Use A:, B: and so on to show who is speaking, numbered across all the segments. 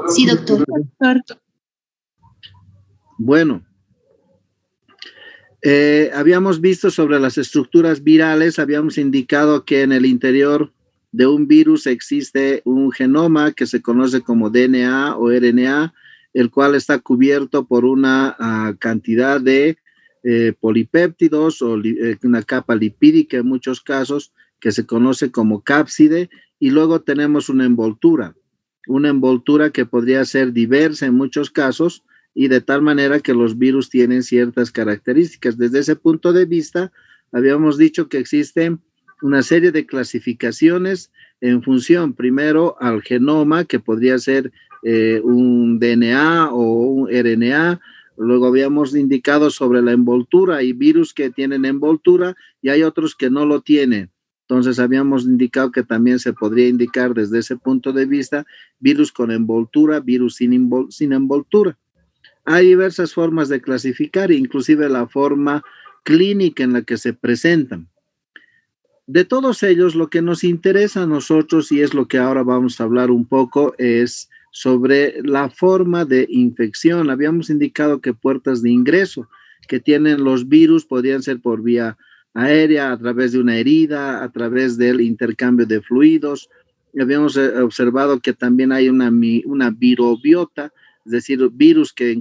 A: Sí, doctor.
B: Bueno, habíamos visto sobre las estructuras virales, habíamos indicado que en el interior de un virus existe un genoma que se conoce como DNA o RNA, el cual está cubierto por una cantidad de polipéptidos o una capa lipídica en muchos casos, que se conoce como cápside, y luego tenemos una envoltura que podría ser diversa en muchos casos, y de tal manera que los virus tienen ciertas características. Desde ese punto de vista, habíamos dicho que existen una serie de clasificaciones en función, primero, al genoma, que podría ser un DNA o un RNA. Luego habíamos indicado sobre la envoltura. Hay virus que tienen envoltura y hay otros que no lo tienen. Entonces habíamos indicado que también se podría indicar desde ese punto de vista virus con envoltura, virus sin envoltura. Hay diversas formas de clasificar, inclusive la forma clínica en la que se presentan. De todos ellos, lo que nos interesa a nosotros, y es lo que ahora vamos a hablar un poco, es sobre la forma de infección. Habíamos indicado que puertas de ingreso que tienen los virus podrían ser por vía aérea, a través de una herida, a través del intercambio de fluidos. Habíamos observado que también hay una virobiota, es decir, virus que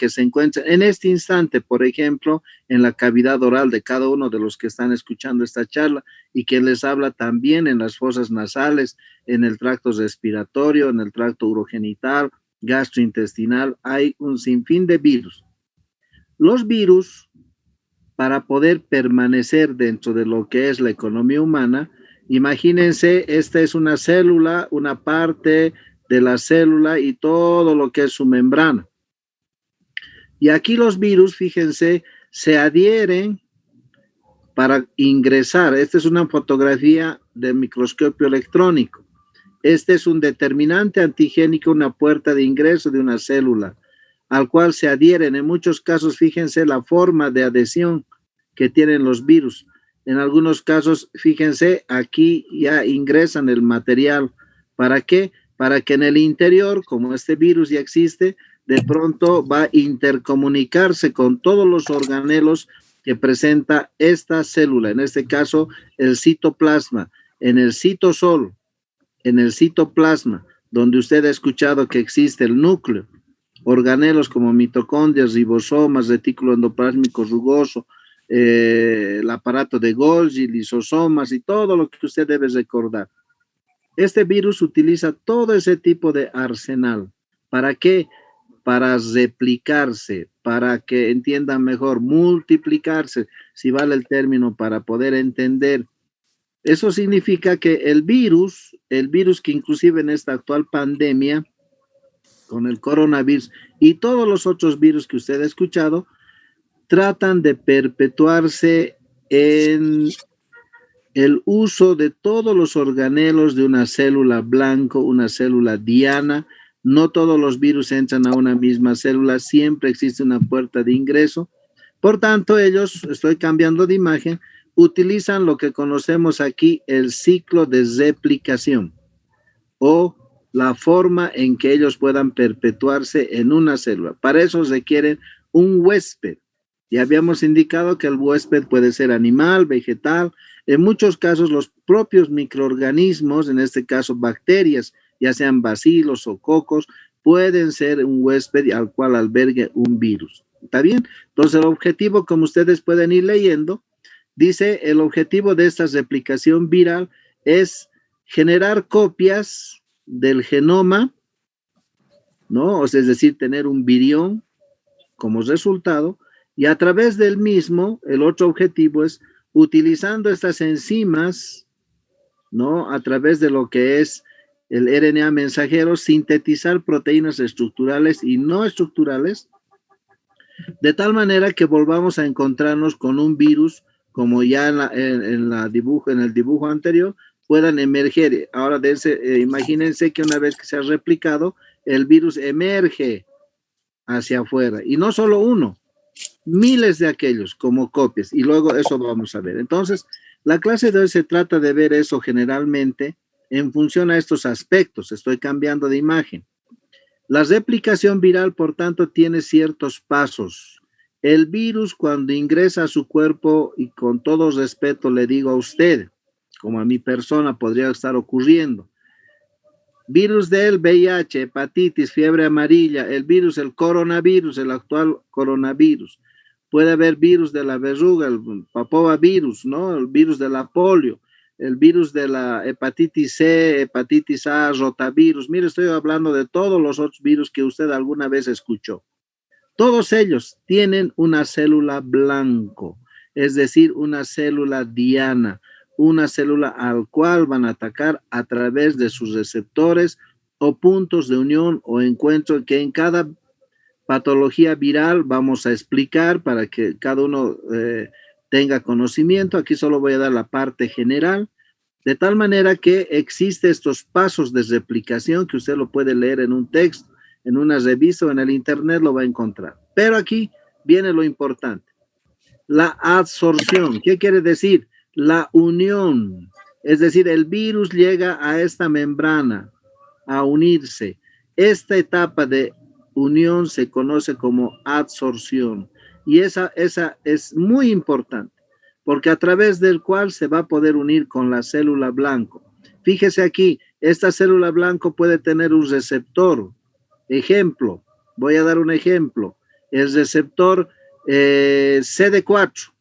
B: se encuentran en este instante, por ejemplo, en la cavidad oral de cada uno de los que están escuchando esta charla, y que les habla también en las fosas nasales, en el tracto respiratorio, en el tracto urogenital, gastrointestinal. Hay un sinfín de virus. Los virus, para poder permanecer dentro de lo que es la economía humana, imagínense, esta es una célula, una parte de la célula y todo lo que es su membrana. Y aquí los virus, fíjense, se adhieren para ingresar. Esta es una fotografía de microscopio electrónico. Este es un determinante antigénico, una puerta de ingreso de una célula, al cual se adhieren. En muchos casos, fíjense la forma de adhesión que tienen los virus. En algunos casos, fíjense, aquí ya ingresan el material. ¿Para qué? Para que en el interior, como este virus ya existe, de pronto va a intercomunicarse con todos los organelos que presenta esta célula, en este caso el citoplasma, en el citosol, en el citoplasma, donde usted ha escuchado que existe el núcleo, organelos como mitocondrias, ribosomas, retículo endoplásmico rugoso, el aparato de Golgi, lisosomas y todo lo que usted debe recordar. Este virus utiliza todo ese tipo de arsenal. ¿Para qué? Para replicarse, para que entiendan mejor, multiplicarse, si vale el término, para poder entender. Eso significa que el virus que inclusive en esta actual pandemia, con el coronavirus y todos los otros virus que usted ha escuchado, tratan de perpetuarse en el uso de todos los organelos de una célula blanco, una célula diana. No todos los virus entran a una misma célula, siempre existe una puerta de ingreso. Por tanto, ellos, estoy cambiando de imagen, utilizan lo que conocemos aquí, el ciclo de replicación, o la forma en que ellos puedan perpetuarse en una célula. Para eso requieren un huésped. Ya habíamos indicado que el huésped puede ser animal, vegetal. En muchos casos, los propios microorganismos, en este caso bacterias, ya sean bacilos o cocos, pueden ser un huésped al cual albergue un virus. ¿Está bien? Entonces, el objetivo, como ustedes pueden ir leyendo, dice, el objetivo de esta replicación viral es generar copias del genoma, ¿no? Es decir, tener un virión como resultado, y a través del mismo, el otro objetivo es, utilizando estas enzimas, ¿no? A través de lo que es el RNA mensajero, sintetizar proteínas estructurales y no estructurales, de tal manera que volvamos a encontrarnos con un virus, como ya en el dibujo anterior, puedan emerger. Ahora, imagínense que una vez que se ha replicado, el virus emerge hacia afuera, y no solo uno, miles de aquellos como copias, y luego eso vamos a ver. Entonces, la clase de hoy se trata de ver eso generalmente en función a estos aspectos. Estoy cambiando de imagen. La replicación viral, por tanto, tiene ciertos pasos. El virus, cuando ingresa a su cuerpo, y con todo respeto le digo a usted, como a mi persona podría estar ocurriendo, virus del VIH, hepatitis, fiebre amarilla, el virus, el coronavirus, el actual coronavirus. Puede haber virus de la verruga, el papovavirus, ¿no? El virus de la polio, el virus de la hepatitis C, hepatitis A, rotavirus. Mire, estoy hablando de todos los otros virus que usted alguna vez escuchó. Todos ellos tienen una célula blanco, es decir, una célula diana, una célula al cual van a atacar a través de sus receptores o puntos de unión o encuentro que en cada patología viral vamos a explicar para que cada uno tenga conocimiento. Aquí solo voy a dar la parte general, de tal manera que existen estos pasos de replicación que usted lo puede leer en un texto, en una revista o en el internet lo va a encontrar. Pero aquí viene lo importante. La adsorción, ¿qué quiere decir? La unión, es decir, el virus llega a esta membrana a unirse. Esta etapa de unión se conoce como adsorción y esa es muy importante porque a través del cual se va a poder unir con la célula blanco. Fíjese aquí, esta célula blanco puede tener un receptor. Ejemplo, voy a dar un ejemplo. El receptor CD4.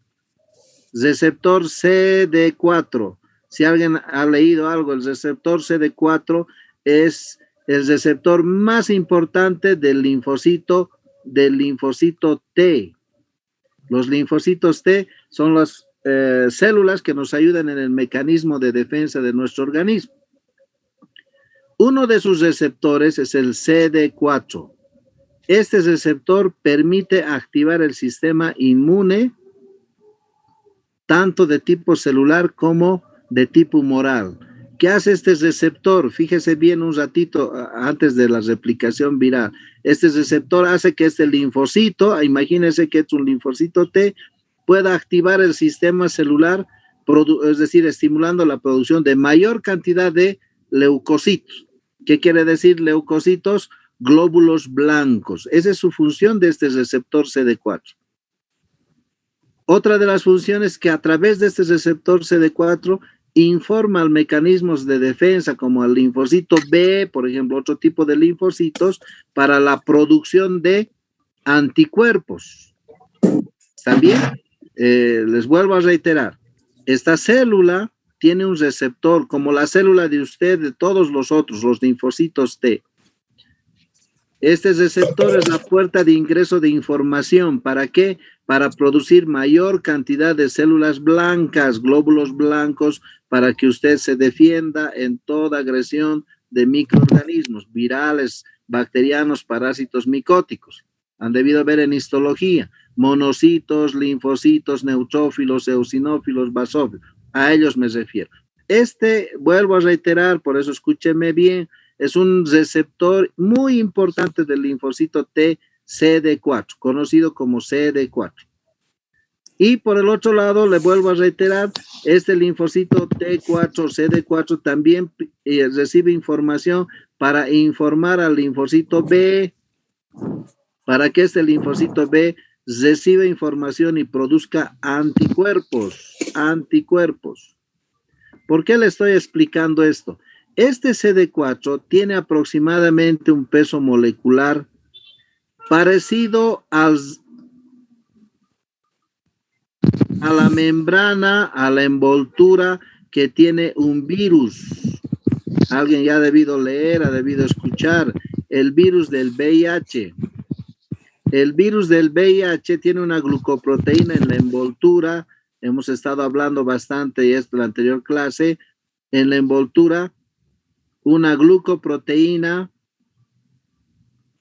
B: Receptor CD4. Si alguien ha leído algo, el receptor CD4 es el receptor más importante del linfocito T. Los linfocitos T son las células que nos ayudan en el mecanismo de defensa de nuestro organismo. Uno de sus receptores es el CD4. Este receptor permite activar el sistema inmune tanto de tipo celular como de tipo humoral. ¿Qué hace este receptor? Fíjese bien un ratito antes de la replicación viral. Este receptor hace que este linfocito, imagínense que es un linfocito T, pueda activar el sistema celular, es decir, estimulando la producción de mayor cantidad de leucocitos. ¿Qué quiere decir leucocitos? Glóbulos blancos. Esa es su función de este receptor CD4. Otra de las funciones que a través de este receptor CD4 informa al mecanismos de defensa como al linfocito B, por ejemplo, otro tipo de linfocitos, para la producción de anticuerpos. También, les vuelvo a reiterar, esta célula tiene un receptor como la célula de usted, de todos los otros, los linfocitos T. Este receptor es la puerta de ingreso de información. ¿Para qué? Para producir mayor cantidad de células blancas, glóbulos blancos, para que usted se defienda en toda agresión de microorganismos, virales, bacterianos, parásitos, micóticos. Han debido ver en histología, monocitos, linfocitos, neutrófilos, eosinófilos, basófilos. A ellos me refiero. Vuelvo a reiterar, por eso escúcheme bien, es un receptor muy importante del linfocito T CD4, conocido como CD4. Y por el otro lado, le vuelvo a reiterar, este linfocito T4, CD4 también recibe información para informar al linfocito B, para que este linfocito B reciba información y produzca anticuerpos. ¿Por qué le estoy explicando esto? Este CD4 tiene aproximadamente un peso molecular parecido a la membrana, a la envoltura que tiene un virus. Alguien ya ha debido leer, ha debido escuchar el virus del VIH. El virus del VIH tiene una glucoproteína en la envoltura. Hemos estado hablando bastante y esto en la anterior clase. En la envoltura, una glucoproteína.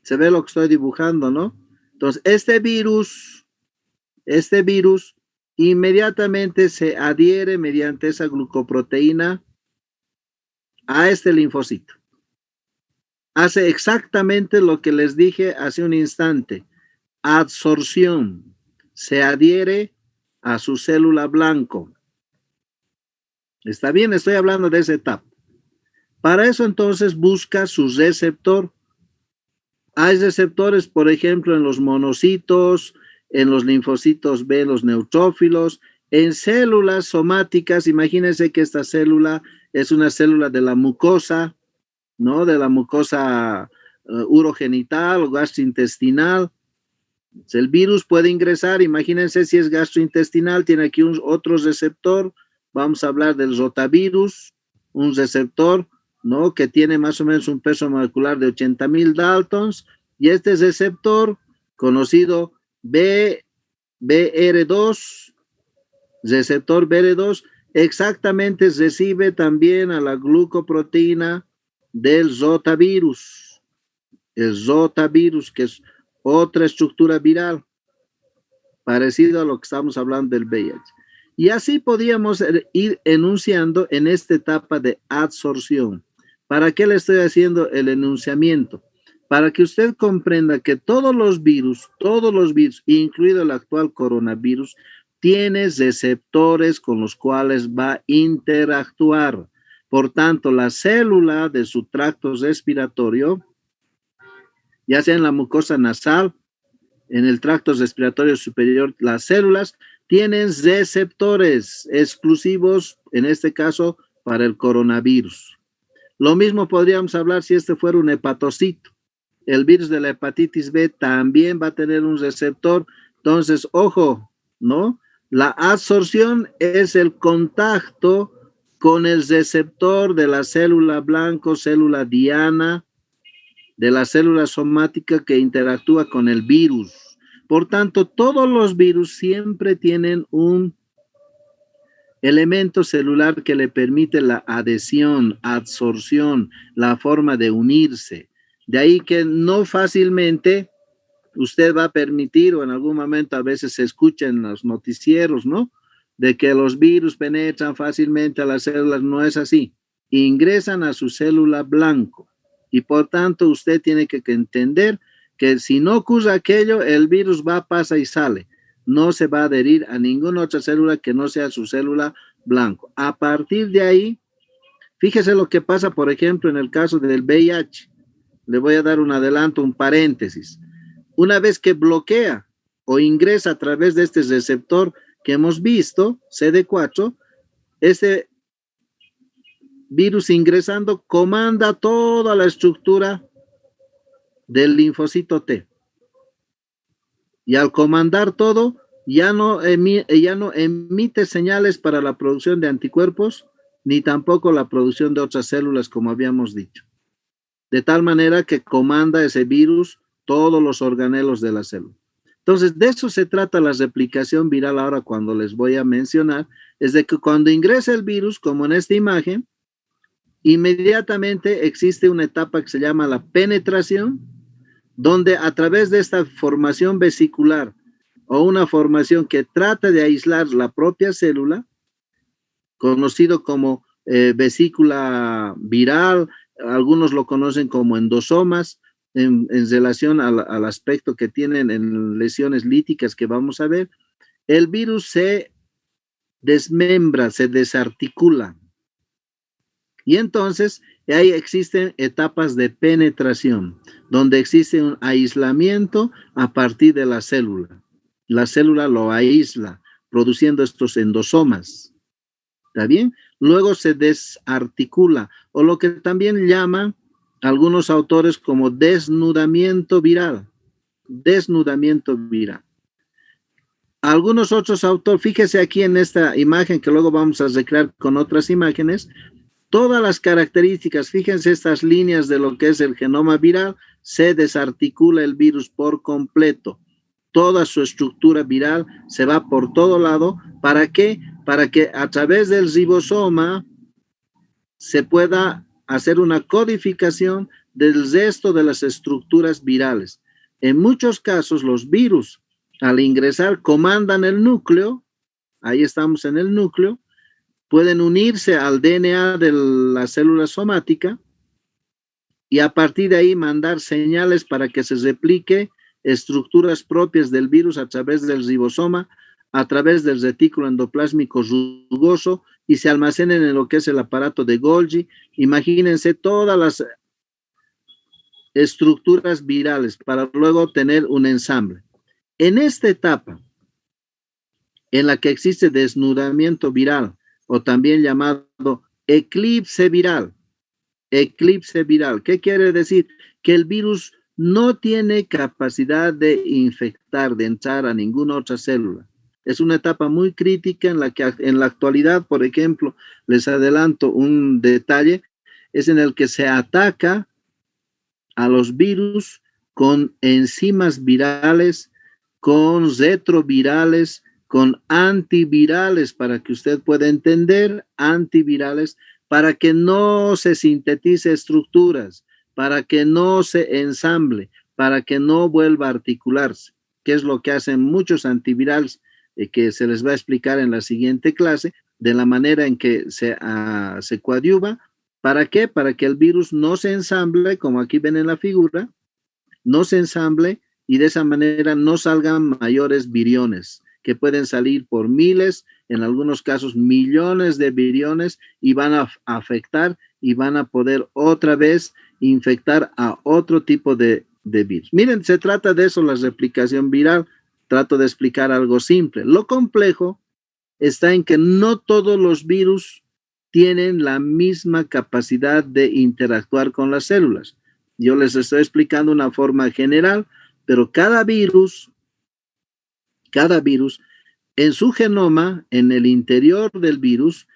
B: Se ve lo que estoy dibujando, ¿no? Entonces, este virus inmediatamente se adhiere mediante esa glucoproteína a este linfocito. Hace exactamente lo que les dije hace un instante. Adsorción. Se adhiere a su célula blanco. ¿Está bien? Estoy hablando de esa etapa. Para eso entonces busca su receptor. Hay receptores, por ejemplo, en los monocitos, en los linfocitos B, los neutrófilos, en células somáticas. Imagínense que esta célula es una célula de la mucosa, ¿no? De la mucosa urogenital o gastrointestinal. El virus puede ingresar, imagínense si es gastrointestinal, tiene aquí otro receptor, vamos a hablar del rotavirus, un receptor, ¿no? Que tiene más o menos un peso molecular de 80,000 Daltons, y este receptor, conocido BR2, receptor BR2, exactamente recibe también a la glucoproteína del rotavirus, el rotavirus, que es otra estructura viral, parecido a lo que estamos hablando del VIH. Y así podíamos ir enunciando en esta etapa de absorción. ¿Para qué le estoy haciendo el enunciamiento? Para que usted comprenda que todos los virus, incluido el actual coronavirus, tienen receptores con los cuales va a interactuar. Por tanto, la célula de su tracto respiratorio, ya sea en la mucosa nasal, en el tracto respiratorio superior, las células tienen receptores exclusivos, en este caso, para el coronavirus. Lo mismo podríamos hablar si este fuera un hepatocito. El virus de la hepatitis B también va a tener un receptor. Entonces, ojo, ¿no? La absorción es el contacto con el receptor de la célula blanco, célula diana, de la célula somática que interactúa con el virus. Por tanto, todos los virus siempre tienen un elemento celular que le permite la adhesión, absorción, la forma de unirse. De ahí que no fácilmente usted va a permitir, o en algún momento a veces se escucha en los noticieros, ¿no? De que los virus penetran fácilmente a las células. No es así. Ingresan a su célula blanco. Y por tanto, usted tiene que entender que si no ocurre aquello, el virus va, pasa y sale. No se va a adherir a ninguna otra célula que no sea su célula blanco. A partir de ahí, fíjese lo que pasa, por ejemplo, en el caso del VIH. Le voy a dar un adelanto, un paréntesis. Una vez que bloquea o ingresa a través de este receptor que hemos visto, CD4, este virus ingresando comanda toda la estructura del linfocito T. Y al comandar todo, ya no emite señales para la producción de anticuerpos, ni tampoco la producción de otras células, como habíamos dicho. De tal manera que comanda ese virus todos los organelos de la célula. Entonces, de eso se trata la replicación viral ahora cuando les voy a mencionar, es de que cuando ingresa el virus, como en esta imagen, inmediatamente existe una etapa que se llama la penetración, donde a través de esta formación vesicular o una formación que trata de aislar la propia célula, conocido como vesícula viral, algunos lo conocen como endosomas, en relación al aspecto que tienen en lesiones líticas que vamos a ver, el virus se desmembra, se desarticula. Y entonces ahí existen etapas de penetración, donde existe un aislamiento a partir de la célula. La célula lo aísla, produciendo estos endosomas. ¿Está bien? Luego se desarticula, o lo que también llaman algunos autores como desnudamiento viral. Desnudamiento viral. Algunos otros autores, fíjese aquí en esta imagen que luego vamos a recrear con otras imágenes, todas las características, fíjense estas líneas de lo que es el genoma viral, se desarticula el virus por completo. Toda su estructura viral se va por todo lado. ¿Para qué? Para que a través del ribosoma se pueda hacer una codificación del resto de las estructuras virales. En muchos casos, los virus, al ingresar, comandan el núcleo, ahí estamos en el núcleo, pueden unirse al DNA de la célula somática y a partir de ahí mandar señales para que se replique estructuras propias del virus a través del ribosoma, a través del retículo endoplásmico rugoso y se almacenen en lo que es el aparato de Golgi. Imagínense todas las estructuras virales para luego tener un ensamble. En esta etapa, en la que existe desnudamiento viral, o también llamado eclipse viral. Eclipse viral, ¿qué quiere decir? Que el virus no tiene capacidad de infectar, de entrar a ninguna otra célula. Es una etapa muy crítica en la que en la actualidad, por ejemplo, les adelanto un detalle, es en el que se ataca a los virus con enzimas virales, con retrovirales, con antivirales, para que usted pueda entender, antivirales, para que no se sintetice estructuras, para que no se ensamble, para que no vuelva a articularse, que es lo que hacen muchos antivirales, que se les va a explicar en la siguiente clase, de la manera en que se coadyuva. ¿Para qué? Para que el virus no se ensamble, como aquí ven en la figura, no se ensamble y de esa manera no salgan mayores viriones, que pueden salir por miles, en algunos casos millones de viriones, y van a afectar y van a poder otra vez infectar a otro tipo de virus. Miren, se trata de eso, la replicación viral. Trato de explicar algo simple. Lo complejo está en que no todos los virus tienen la misma capacidad de interactuar con las células. Yo les estoy explicando una forma general, pero cada virus en su genoma, en el interior del virus,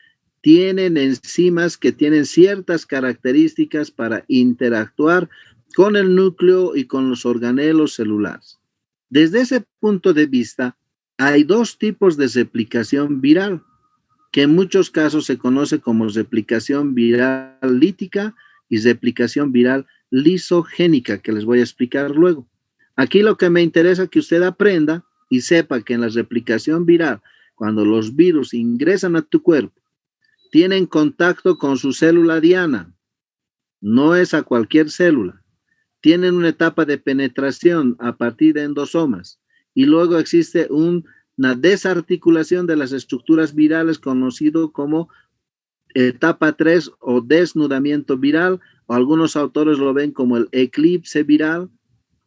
B: tienen enzimas que tienen ciertas características para interactuar con el núcleo y con los organelos celulares. Desde ese punto de vista, hay dos tipos de replicación viral, que en muchos casos se conoce como replicación viral lítica y replicación viral lisogénica, que les voy a explicar luego. Aquí lo que me interesa es que usted aprenda y sepa que en la replicación viral, cuando los virus ingresan a tu cuerpo, tienen contacto con su célula diana, no es a cualquier célula. Tienen una etapa de penetración a partir de endosomas y luego existe una desarticulación de las estructuras virales conocido como etapa 3 o desnudamiento viral, o algunos autores lo ven como el eclipse viral,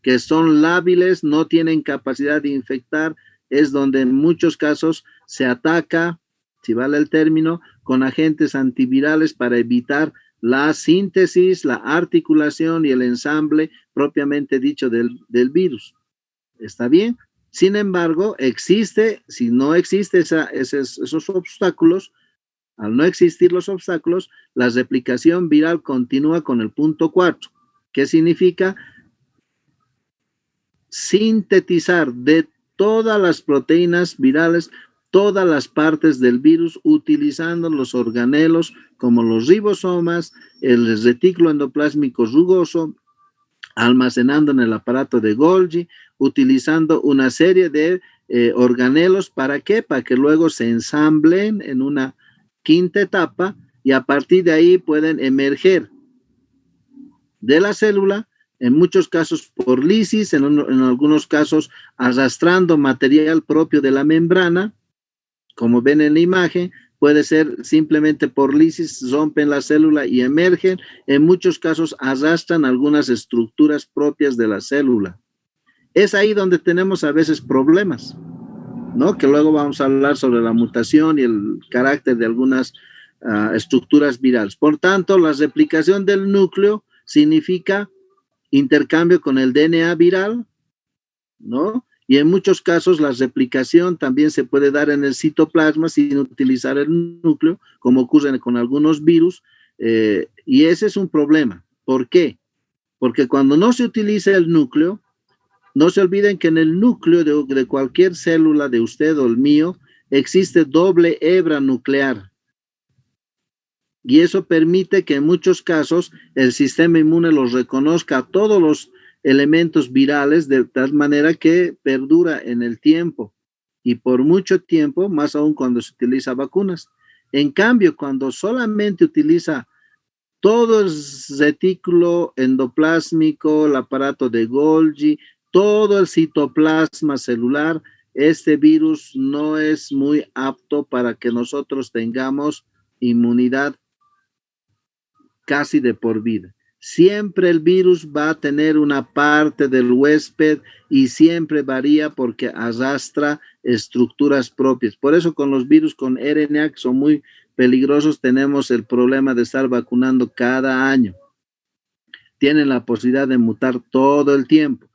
B: que son lábiles, no tienen capacidad de infectar, es donde en muchos casos se ataca, si vale el término, con agentes antivirales para evitar la síntesis, la articulación y el ensamble propiamente dicho del virus. ¿Está bien? Sin embargo, si no existe esos obstáculos, al no existir los obstáculos, la replicación viral continúa con el punto 4, que significa sintetizar de todas las proteínas virales, todas las partes del virus, utilizando los organelos como los ribosomas, el retículo endoplásmico rugoso, almacenando en el aparato de Golgi, utilizando una serie de organelos. ¿Para qué? Para que luego se ensamblen en una quinta etapa y a partir de ahí pueden emerger de la célula, en muchos casos por lisis, en algunos casos arrastrando material propio de la membrana, como ven en la imagen. Puede ser simplemente por lisis, rompen la célula y emergen. En muchos casos arrastran algunas estructuras propias de la célula. Es ahí donde tenemos a veces problemas, ¿no? Que luego vamos a hablar sobre la mutación y el carácter de algunas estructuras virales. Por tanto, la replicación del núcleo significa intercambio con el DNA viral, ¿no? Y en muchos casos la replicación también se puede dar en el citoplasma sin utilizar el núcleo, como ocurre con algunos virus, y ese es un problema. ¿Por qué? Porque cuando no se utiliza el núcleo, no se olviden que en el núcleo de cualquier célula de usted o el mío existe doble hebra nuclear. Y eso permite que en muchos casos el sistema inmune los reconozca a todos los elementos virales de tal manera que perdura en el tiempo y por mucho tiempo, más aún cuando se utiliza vacunas. En cambio, cuando solamente utiliza todo el retículo endoplásmico, el aparato de Golgi, todo el citoplasma celular, este virus no es muy apto para que nosotros tengamos inmunidad casi de por vida. Siempre el virus va a tener una parte del huésped y siempre varía porque arrastra estructuras propias. Por eso con los virus con RNA, que son muy peligrosos, tenemos el problema de estar vacunando cada año. Tienen la posibilidad de mutar todo el tiempo.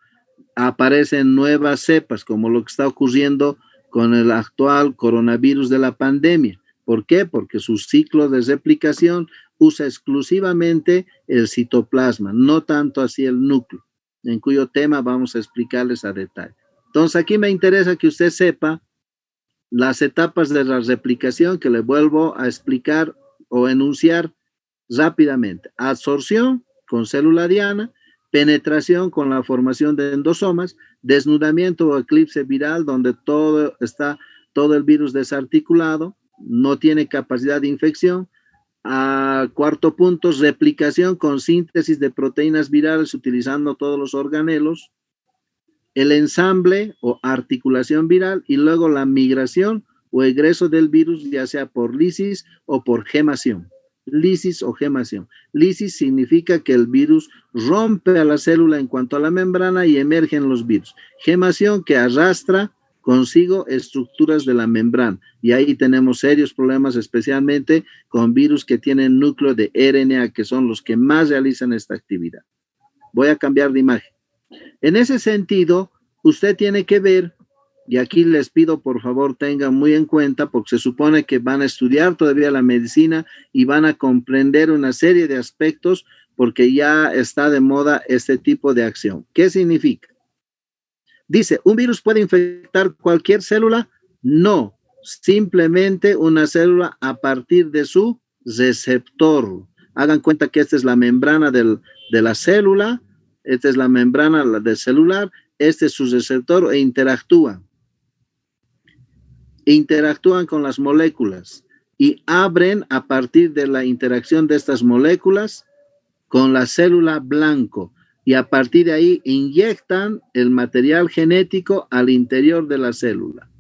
B: Aparecen nuevas cepas, como lo que está ocurriendo con el actual coronavirus de la pandemia. ¿Por qué? Porque su ciclo de replicación usa exclusivamente el citoplasma, no tanto así el núcleo, en cuyo tema vamos a explicarles a detalle. Entonces, aquí me interesa que usted sepa las etapas de la replicación que le vuelvo a explicar o enunciar rápidamente. Absorción con célula diana, penetración con la formación de endosomas, desnudamiento o eclipse viral donde todo el virus desarticulado, no tiene capacidad de infección. Cuarto punto, replicación con síntesis de proteínas virales utilizando todos los organelos, el ensamble o articulación viral y luego la migración o egreso del virus, ya sea por lisis o por gemación. Lisis o gemación. Lisis significa que el virus rompe a la célula en cuanto a la membrana y emergen los virus. Gemación que arrastra consigo estructuras de la membrana. Y ahí tenemos serios problemas, especialmente con virus que tienen núcleo de RNA, que son los que más realizan esta actividad. Voy a cambiar de imagen. En ese sentido, usted tiene que ver, y aquí les pido por favor tengan muy en cuenta, porque se supone que van a estudiar todavía la medicina y van a comprender una serie de aspectos porque ya está de moda este tipo de acción. ¿Qué significa? Dice, ¿un virus puede infectar cualquier célula? No, simplemente una célula a partir de su receptor. Hagan cuenta que esta es la membrana de la célula, esta es la membrana del celular, este es su receptor e interactúan con las moléculas y abren a partir de la interacción de estas moléculas con la célula blanco y a partir de ahí inyectan el material genético al interior de la célula.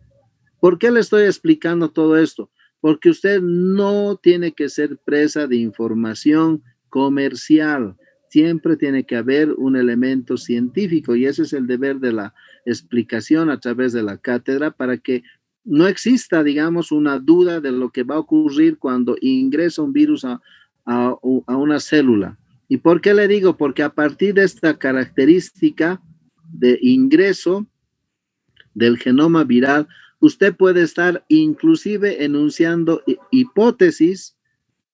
B: ¿Por qué le estoy explicando todo esto? Porque usted no tiene que ser presa de información comercial. Siempre tiene que haber un elemento científico y ese es el deber de la explicación a través de la cátedra para que no exista, digamos, una duda de lo que va a ocurrir cuando ingresa un virus a una célula. ¿Y por qué le digo? Porque a partir de esta característica de ingreso del genoma viral, usted puede estar inclusive enunciando hipótesis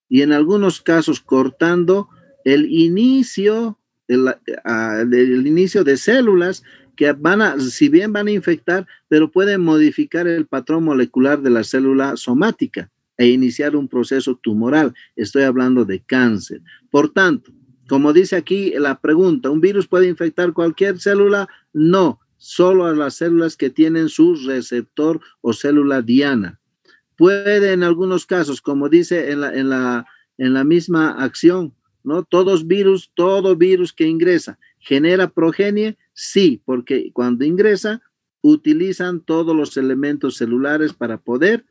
B: y en algunos casos cortando el inicio de células que si bien van a infectar, pero pueden modificar el patrón molecular de la célula somática e iniciar un proceso tumoral. Estoy hablando de cáncer. Por tanto, como dice aquí la pregunta, ¿un virus puede infectar cualquier célula? No, solo a las células que tienen su receptor o célula diana. Puede en algunos casos, como dice en la misma acción, ¿no? Todo virus que ingresa, ¿genera progenie? Sí, porque cuando ingresa, utilizan todos los elementos celulares para poder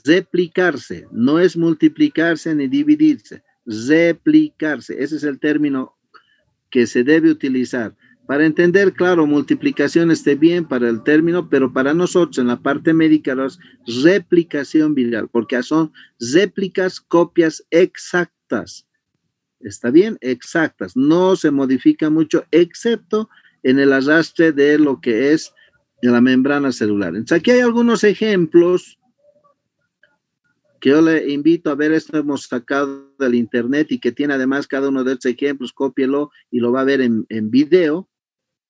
B: replicarse. No es multiplicarse ni dividirse, replicarse. Ese es el término que se debe utilizar. Para entender, claro, multiplicación esté bien para el término, pero para nosotros en la parte médica es replicación viral, porque son réplicas, copias exactas. ¿Está bien? Exactas. No se modifica mucho, excepto en el arrastre de lo que es de la membrana celular. Entonces, aquí hay algunos ejemplos que yo le invito a ver. Esto hemos sacado del internet y que tiene además cada uno de estos ejemplos, cópielo y lo va a ver en video.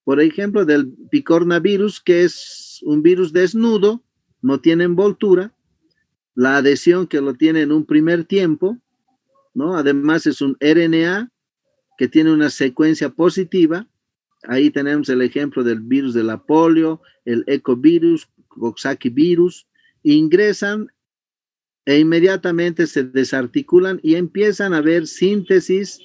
B: Por ejemplo, del picornavirus, que es un virus desnudo, no tiene envoltura, la adhesión que lo tiene en un primer tiempo, ¿no? Además es un RNA que tiene una secuencia positiva. Ahí tenemos el ejemplo del virus de la polio, el ecovirus, Coxsackie virus. Ingresan e inmediatamente se desarticulan y empiezan a haber síntesis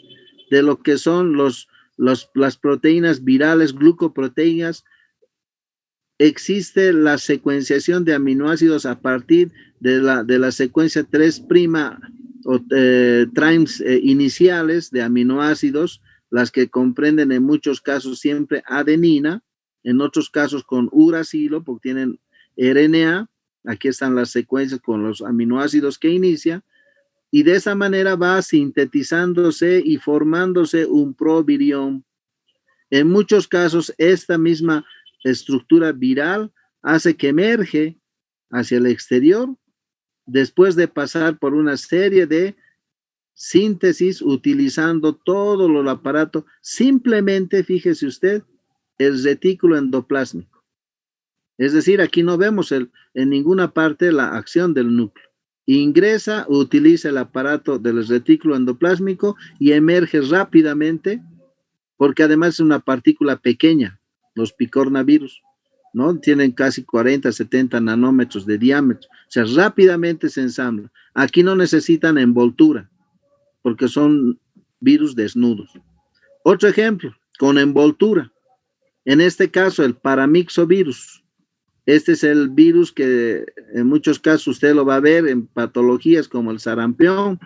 B: de lo que son las proteínas virales, glucoproteínas. Existe la secuenciación de aminoácidos a partir de la secuencia 3' o trains iniciales de aminoácidos, las que comprenden en muchos casos siempre adenina, en otros casos con uracilo, porque tienen RNA. Aquí están las secuencias con los aminoácidos que inicia, y de esa manera va sintetizándose y formándose un provirión. En muchos casos, esta misma estructura viral hace que emerge hacia el exterior después de pasar por una serie de síntesis utilizando todo el aparato, simplemente, fíjese usted, el retículo endoplásmico. Es decir, aquí no vemos en ninguna parte la acción del núcleo. Ingresa, utiliza el aparato del retículo endoplásmico y emerge rápidamente, porque además es una partícula pequeña, los picornavirus, ¿no? Tienen casi 40, 70 nanómetros de diámetro, o sea, rápidamente se ensambla. Aquí no necesitan envoltura, porque son virus desnudos. Otro ejemplo, con envoltura. En este caso, el paramyxovirus. Este es el virus que en muchos casos usted lo va a ver en patologías como el sarampión,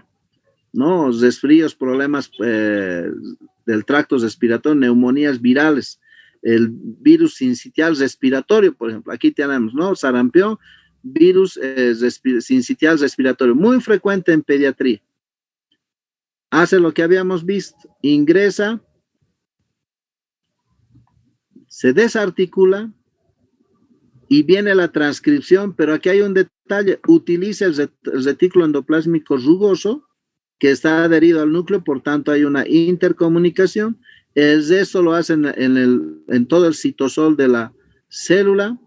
B: ¿no? Resfríos, problemas del tracto respiratorio, neumonías virales, el virus sincitial respiratorio, por ejemplo. Aquí tenemos, ¿no? Sarampión, virus sincitial respiratorio, muy frecuente en pediatría. Hace lo que habíamos visto, ingresa, se desarticula y viene la transcripción, pero aquí hay un detalle, utiliza el retículo endoplásmico rugoso que está adherido al núcleo, por tanto hay una intercomunicación. El resto lo hacen en todo el citosol de la célula.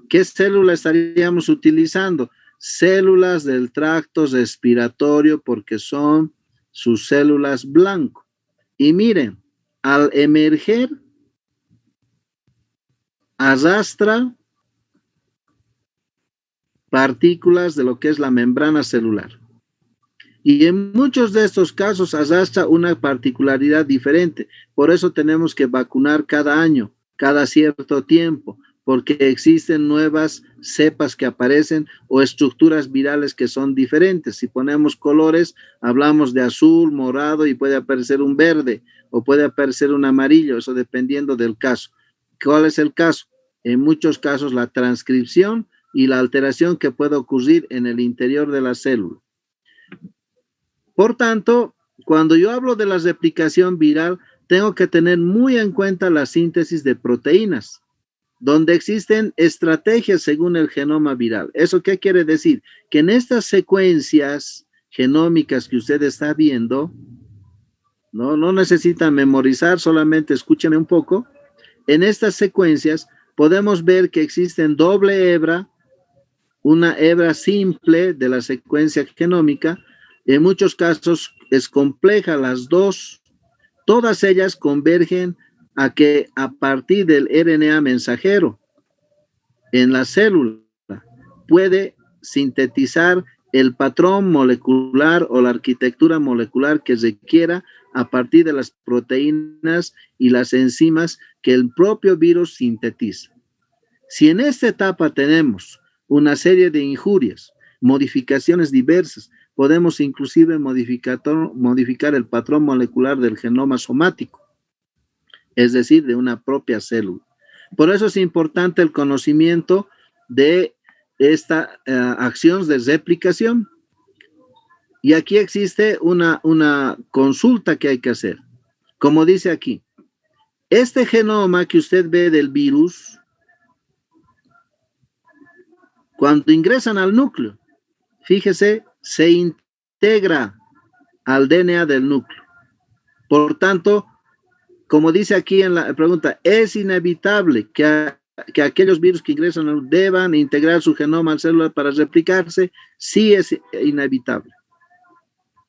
B: ¿Qué célula estaríamos utilizando? Células del tracto respiratorio, porque son sus células blanco. Y miren, al emerger, arrastra partículas de lo que es la membrana celular. Y en muchos de estos casos arrastra una particularidad diferente. Por eso tenemos que vacunar cada año, cada cierto tiempo, porque existen nuevas cepas que aparecen o estructuras virales que son diferentes. Si ponemos colores, hablamos de azul, morado y puede aparecer un verde o puede aparecer un amarillo, eso dependiendo del caso. ¿Cuál es el caso? En muchos casos la transcripción y la alteración que puede ocurrir en el interior de la célula. Por tanto, cuando yo hablo de la replicación viral, tengo que tener muy en cuenta la síntesis de proteínas, donde existen estrategias según el genoma viral. ¿Eso qué quiere decir? Que en estas secuencias genómicas que usted está viendo, no necesitan memorizar, solamente escúcheme un poco. En estas secuencias podemos ver que existen doble hebra, una hebra simple de la secuencia genómica. En muchos casos es compleja las dos. Todas ellas convergen a que a partir del RNA mensajero en la célula puede sintetizar el patrón molecular o la arquitectura molecular que requiera a partir de las proteínas y las enzimas que el propio virus sintetiza. Si en esta etapa tenemos una serie de injurias, modificaciones diversas, podemos inclusive modificar el patrón molecular del genoma somático, es decir, de una propia célula. Por eso es importante el conocimiento de esta acción de replicación. Y aquí existe una consulta que hay que hacer. Como dice aquí, este genoma que usted ve del virus, cuando ingresan al núcleo, fíjese, se integra al DNA del núcleo. Por tanto, como dice aquí en la pregunta, es inevitable que aquellos virus que ingresan deban integrar su genoma al celular para replicarse. Sí, es inevitable.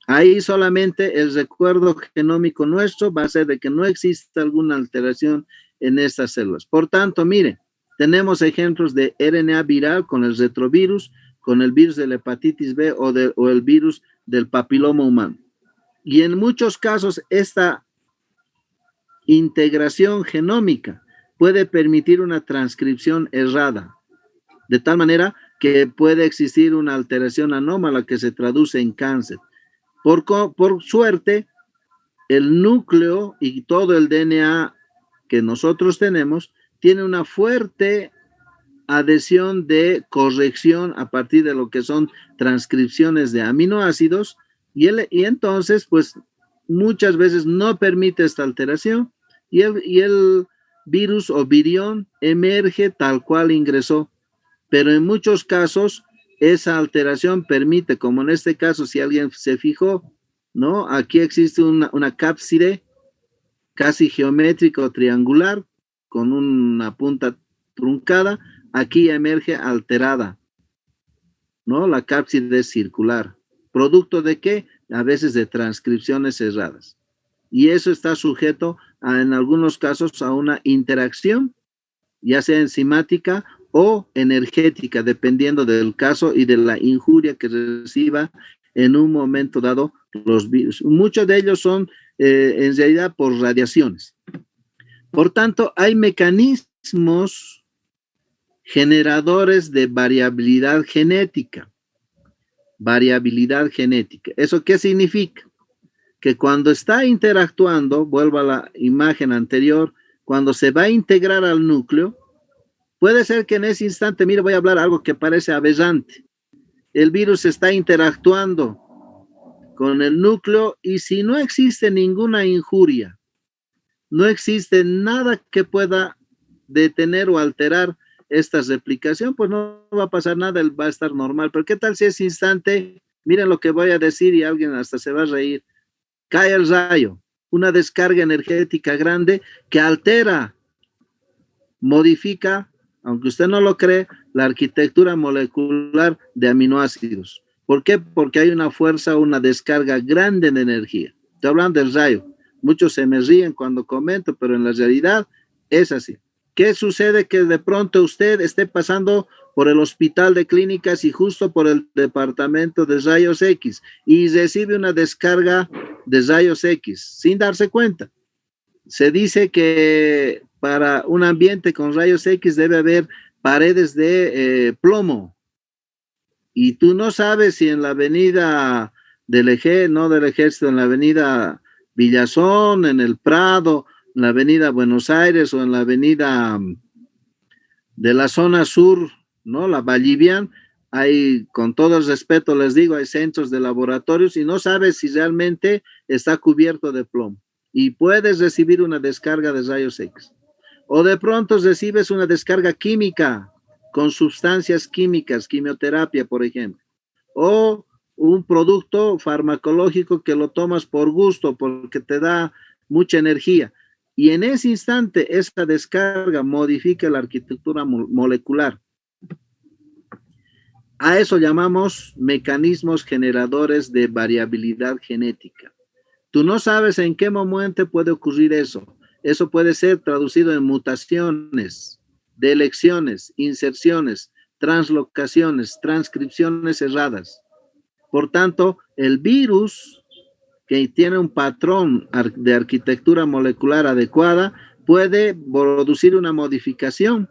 B: Ahí solamente el recuerdo genómico nuestro va a ser de que no existe alguna alteración en estas células. Por tanto, miren, tenemos ejemplos de RNA viral con el retrovirus, con el virus de la hepatitis B o el virus del papiloma humano. Y en muchos casos esta integración genómica puede permitir una transcripción errada, de tal manera que puede existir una alteración anómala que se traduce en cáncer. Por suerte, el núcleo y todo el DNA que nosotros tenemos tiene una fuerte adhesión de corrección a partir de lo que son transcripciones de aminoácidos y entonces pues muchas veces no permite esta alteración y el virus o virión emerge tal cual ingresó, pero en muchos casos esa alteración permite, como en este caso, si alguien se fijó, ¿no? Aquí existe una cápside casi geométrica o triangular con una punta truncada, aquí emerge alterada, ¿no? La cápside es circular. ¿Producto de qué? A veces de transcripciones cerradas. Y eso está sujeto en algunos casos a una interacción, ya sea enzimática o energética, dependiendo del caso y de la injuria que reciba en un momento dado los virus. Muchos de ellos son en realidad por radiaciones. Por tanto, hay mecanismos generadores de variabilidad genética. Variabilidad genética. ¿Eso qué significa? Que cuando está interactuando, vuelvo a la imagen anterior, cuando se va a integrar al núcleo, puede ser que en ese instante, mire, voy a hablar algo que parece aberrante. El virus está interactuando con el núcleo y si no existe ninguna injuria, no existe nada que pueda detener o alterar esta replicación, pues no va a pasar nada, él va a estar normal. Pero ¿qué tal si ese instante, miren lo que voy a decir y alguien hasta se va a reír, cae el rayo, una descarga energética grande que altera, modifica, aunque usted no lo cree, la arquitectura molecular de aminoácidos? ¿Por qué? Porque hay una fuerza, una descarga grande de energía. Estoy hablando del rayo. Muchos se me ríen cuando comento, pero en la realidad es así. ¿Qué sucede? Que de pronto usted esté pasando por el hospital de clínicas y justo por el departamento de rayos X y recibe una descarga de rayos X sin darse cuenta. Se dice que para un ambiente con rayos X debe haber paredes de plomo y tú no sabes si en la avenida del Ejército, no del Ejército, en la avenida Villazón, en el Prado, en la avenida Buenos Aires o en la avenida de la zona sur, ¿no? La Vallivian, hay, con todo el respeto les digo, hay centros de laboratorios y no sabes si realmente está cubierto de plomo y puedes recibir una descarga de rayos X. O de pronto recibes una descarga química con sustancias químicas, quimioterapia, por ejemplo, o un producto farmacológico que lo tomas por gusto, porque te da mucha energía. Y en ese instante, esa descarga modifica la arquitectura molecular. A eso llamamos mecanismos generadores de variabilidad genética. Tú no sabes en qué momento puede ocurrir eso. Eso puede ser traducido en mutaciones, delecciones, inserciones, translocaciones, transcripciones erradas. Por tanto, el virus que tiene un patrón de arquitectura molecular adecuada puede producir una modificación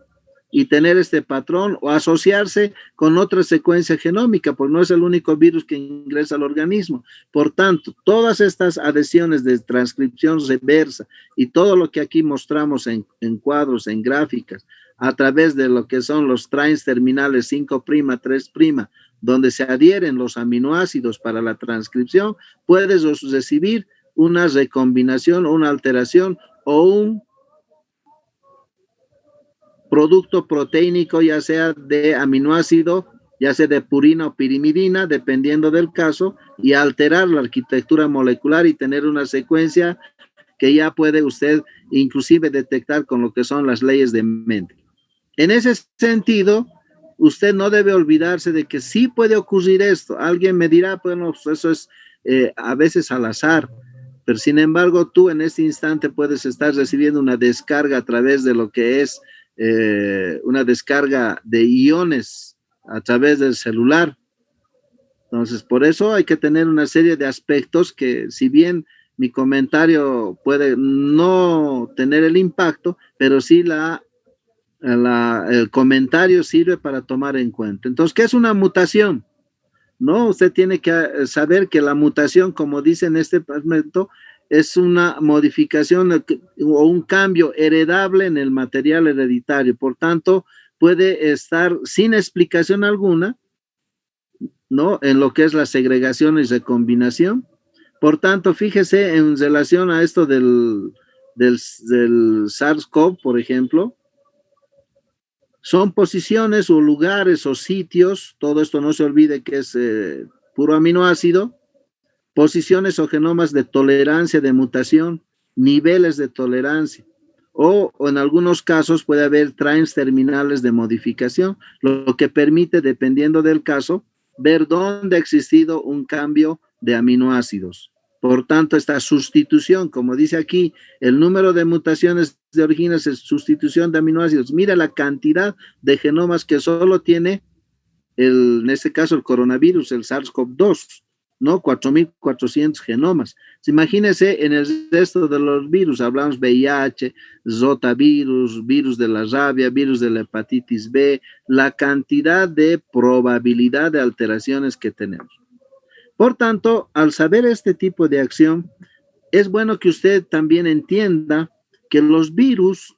B: y tener este patrón o asociarse con otra secuencia genómica, pues no es el único virus que ingresa al organismo. Por tanto, todas estas adhesiones de transcripción reversa y todo lo que aquí mostramos en cuadros, en gráficas, a través de lo que son los trains terminales 5', 3', donde se adhieren los aminoácidos para la transcripción, puedes recibir una recombinación, una alteración o un producto proteínico, ya sea de aminoácido, ya sea de purina o pirimidina, dependiendo del caso, y alterar la arquitectura molecular y tener una secuencia que ya puede usted inclusive detectar con lo que son las leyes de Mendel. En ese sentido, usted no debe olvidarse de que sí puede ocurrir esto. Alguien me dirá, bueno, pues eso es a veces al azar, pero sin embargo tú en este instante puedes estar recibiendo una descarga a través de lo que es una descarga de iones a través del celular. Entonces, por eso hay que tener una serie de aspectos que, si bien mi comentario puede no tener el impacto, pero sí la el comentario sirve para tomar en cuenta. Entonces, ¿qué es una mutación? ¿No? Usted tiene que saber que la mutación, como dice en este fragmento, es una modificación o un cambio heredable en el material hereditario. Por tanto, puede estar sin explicación alguna, ¿no? En lo que es la segregación y recombinación. Por tanto, fíjese en relación a esto del SARS-CoV, por ejemplo, son posiciones o lugares o sitios, todo esto no se olvide que es puro aminoácido, posiciones o genomas de tolerancia de mutación, niveles de tolerancia, o en algunos casos puede haber trains terminales de modificación, lo que permite, dependiendo del caso, ver dónde ha existido un cambio de aminoácidos. Por tanto, esta sustitución, como dice aquí, el número de mutaciones de originas es sustitución de aminoácidos. Mira la cantidad de genomas que solo tiene, en este caso, el coronavirus, el SARS-CoV-2, ¿no? 4.400 genomas. Imagínense en el resto de los virus, hablamos VIH, rotavirus, virus de la rabia, virus de la hepatitis B, la cantidad de probabilidad de alteraciones que tenemos. Por tanto, al saber este tipo de acción, es bueno que usted también entienda que los virus,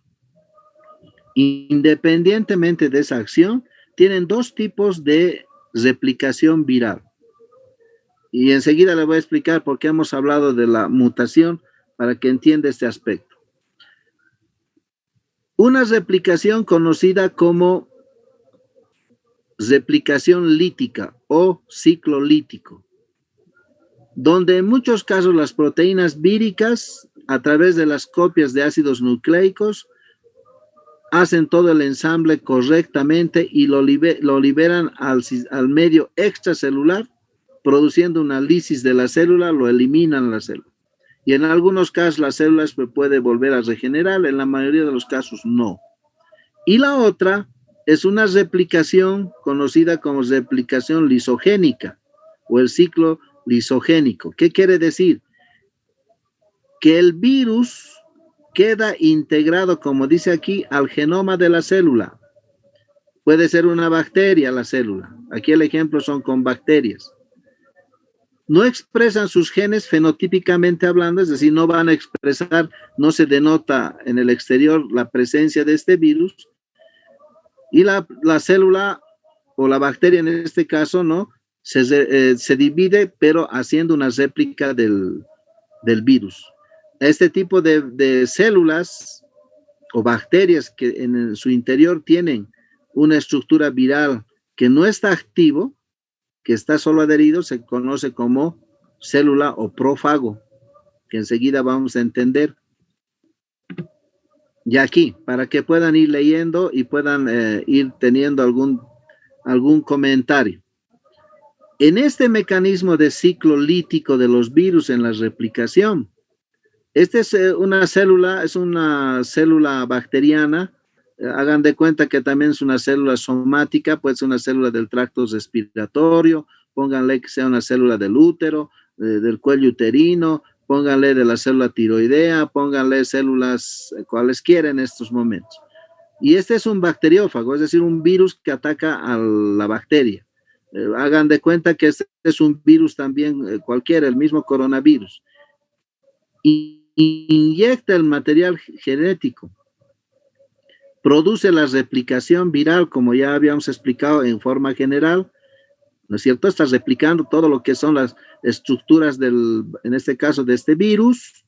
B: independientemente de esa acción, tienen dos tipos de replicación viral. Y enseguida le voy a explicar por qué hemos hablado de la mutación para que entienda este aspecto. Una replicación conocida como replicación lítica o ciclo lítico, donde en muchos casos las proteínas víricas, a través de las copias de ácidos nucleicos, hacen todo el ensamble correctamente y lo liberan al medio extracelular, produciendo una lisis de la célula, lo eliminan la célula. Y en algunos casos las células se puede volver a regenerar, en la mayoría de los casos no. Y la otra es una replicación conocida como replicación lisogénica o el ciclo lisogénico. ¿Qué quiere decir? Que el virus queda integrado, como dice aquí, al genoma de la célula. Puede ser una bacteria la célula. Aquí el ejemplo son con bacterias. No expresan sus genes fenotípicamente hablando, es decir, no van a expresar, no se denota en el exterior la presencia de este virus, y la célula o la bacteria en este caso, ¿no? Se divide, pero haciendo una réplica del virus. Este tipo de células o bacterias que en su interior tienen una estructura viral que no está activo, que está solo adherido, se conoce como célula o prófago, que enseguida vamos a entender. Y aquí, para que puedan ir leyendo y puedan ir teniendo algún comentario. En este mecanismo de ciclo lítico de los virus en la replicación, esta es una célula bacteriana. Hagan de cuenta que también es una célula somática, puede ser una célula del tracto respiratorio, pónganle que sea una célula del útero, del cuello uterino, pónganle de la célula tiroidea, pónganle células cualesquiera en estos momentos. Y este es un bacteriófago, es decir, un virus que ataca a la bacteria. Hagan de cuenta que este es un virus también cualquiera, el mismo coronavirus. Y inyecta el material genético, produce la replicación viral, como ya habíamos explicado en forma general, ¿no es cierto? Está replicando todo lo que son las estructuras en este caso, de este virus,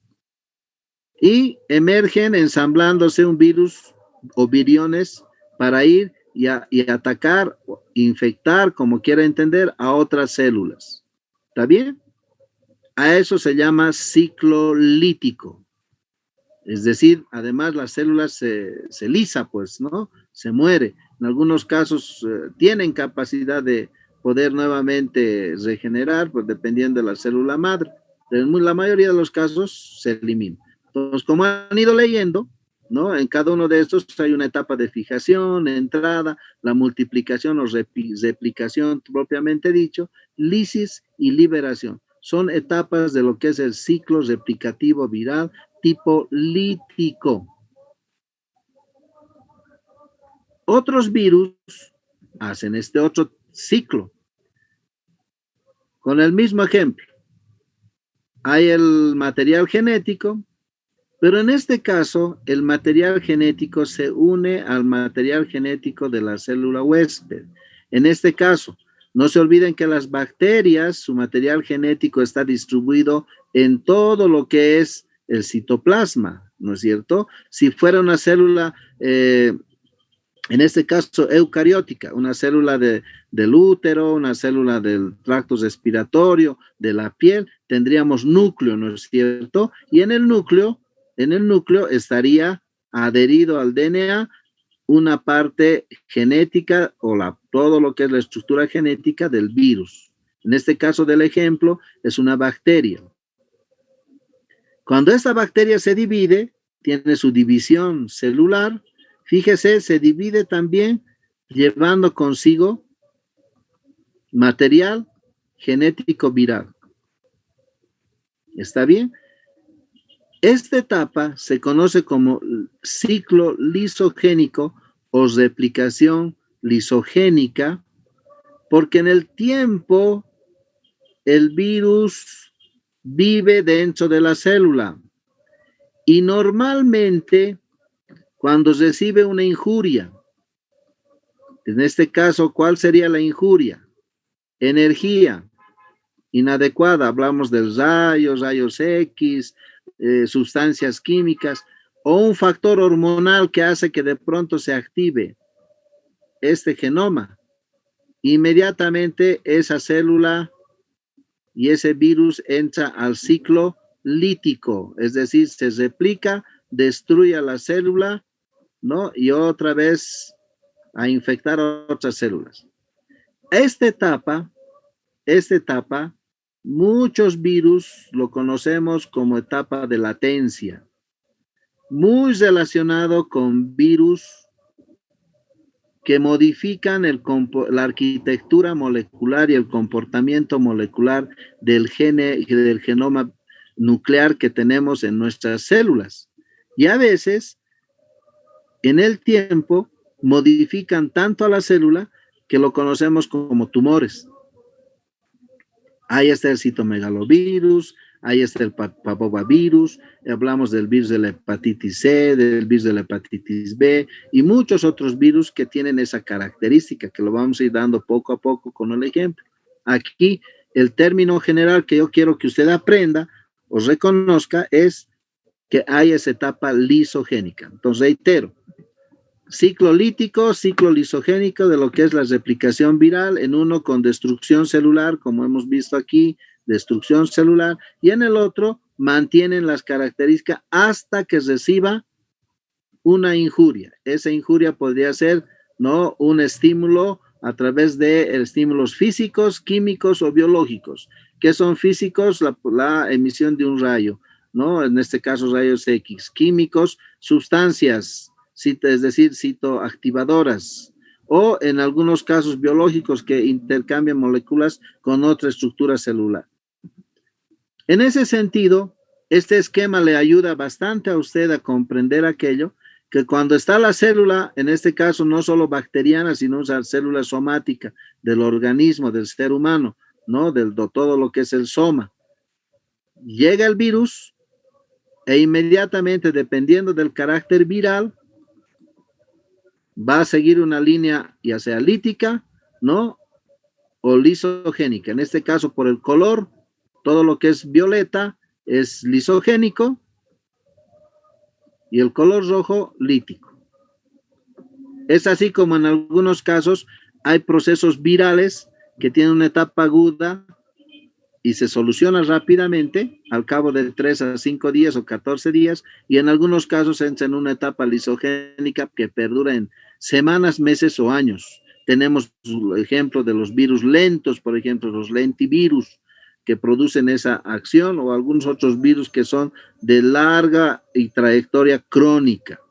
B: y emergen ensamblándose un virus o viriones para ir y atacar, infectar, como quiera entender, a otras células. ¿Está bien? A eso se llama ciclo lítico. Es decir, además la célula se lisa, pues, ¿no? Se muere. En algunos casos tienen capacidad de poder nuevamente regenerar, pues dependiendo de la célula madre. Pero en la mayoría de los casos se elimina. Entonces, como han ido leyendo, ¿no? En cada uno de estos hay una etapa de fijación, entrada, la multiplicación o replicación propiamente dicho, lisis y liberación. Son etapas de lo que es el ciclo replicativo viral tipo lítico. Otros virus hacen este otro ciclo. Con el mismo ejemplo, hay el material genético, pero en este caso el material genético se une al material genético de la célula huésped. En este caso, no se olviden que las bacterias, su material genético está distribuido en todo lo que es el citoplasma, ¿no es cierto? Si fuera una célula, en este caso eucariótica, una célula del útero, una célula del tracto respiratorio, de la piel, tendríamos núcleo, ¿no es cierto? Y en el núcleo estaría adherido al DNA una parte genética o todo lo que es la estructura genética del virus. En este caso del ejemplo, es una bacteria. Cuando esta bacteria se divide, tiene su división celular, fíjese, se divide también llevando consigo material genético viral. ¿Está bien? Esta etapa se conoce como ciclo lisogénico o replicación lisogénica, porque en el tiempo el virus vive dentro de la célula y normalmente cuando recibe una injuria, en este caso, ¿cuál sería la injuria? Energía inadecuada, hablamos de rayos X, sustancias químicas o un factor hormonal que hace que de pronto se active este genoma. Inmediatamente esa célula y ese virus entra al ciclo lítico, es decir, se replica, destruye a la célula, ¿no? Y otra vez a infectar otras células. Esta etapa, muchos virus lo conocemos como etapa de latencia, muy relacionado con virus que modifican la arquitectura molecular y el comportamiento molecular del genoma nuclear que tenemos en nuestras células. Y a veces, en el tiempo, modifican tanto a la célula que lo conocemos como tumores. Ahí está el citomegalovirus, ahí está el papovavirus, hablamos del virus de la hepatitis C, del virus de la hepatitis B y muchos otros virus que tienen esa característica, que lo vamos a ir dando poco a poco con el ejemplo. Aquí, el término general que yo quiero que usted aprenda o reconozca es que hay esa etapa lisogénica. Entonces, reitero, ciclo lítico, ciclo lisogénico de lo que es la replicación viral, en uno con destrucción celular, como hemos visto aquí, destrucción celular, y en el otro mantienen las características hasta que reciba una injuria. Esa injuria podría ser, ¿no?, un estímulo a través de estímulos físicos, químicos o biológicos. ¿Qué son físicos? La emisión de un rayo, ¿no? En este caso, rayos X. Químicos, sustancias, es decir, citoactivadoras, o en algunos casos biológicos que intercambian moléculas con otra estructura celular. En ese sentido, este esquema le ayuda bastante a usted a comprender aquello que cuando está la célula, en este caso no solo bacteriana, sino una célula somática del organismo, del ser humano, ¿no? De todo lo que es el soma. Llega el virus e inmediatamente, dependiendo del carácter viral, va a seguir una línea ya sea lítica, ¿no?, o lisogénica. En este caso, por el color, todo lo que es violeta es lisogénico y el color rojo lítico. Es así como en algunos casos hay procesos virales que tienen una etapa aguda y se soluciona rápidamente al cabo de 3 a 5 días o 14 días, y en algunos casos entra en una etapa lisogénica que perdura en semanas, meses o años. Tenemos el ejemplo de los virus lentos, por ejemplo, los lentivirus, que producen esa acción, o algunos otros virus que son de larga y trayectoria crónica.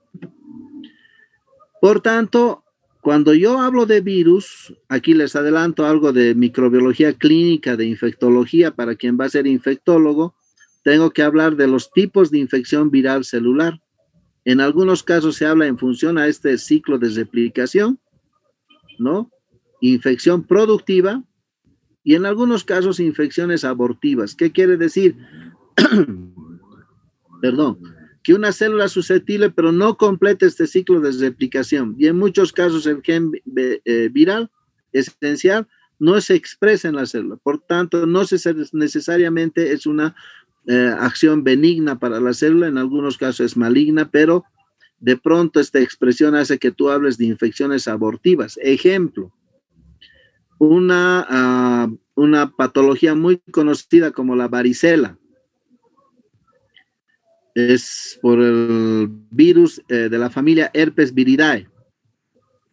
B: Por tanto, cuando yo hablo de virus, aquí les adelanto algo de microbiología clínica, de infectología, para quien va a ser infectólogo, tengo que hablar de los tipos de infección viral celular. En algunos casos se habla en función a este ciclo de replicación, ¿no? Infección productiva y en algunos casos infecciones abortivas. ¿Qué quiere decir? Perdón, que una célula susceptible pero no completa este ciclo de replicación. Y en muchos casos el gen viral esencial no se expresa en la célula. Por tanto, no necesariamente es una acción benigna para la célula, en algunos casos es maligna, pero de pronto esta expresión hace que tú hables de infecciones abortivas. Ejemplo, una patología muy conocida como la varicela. Es por el virus de la familia Herpes viridae.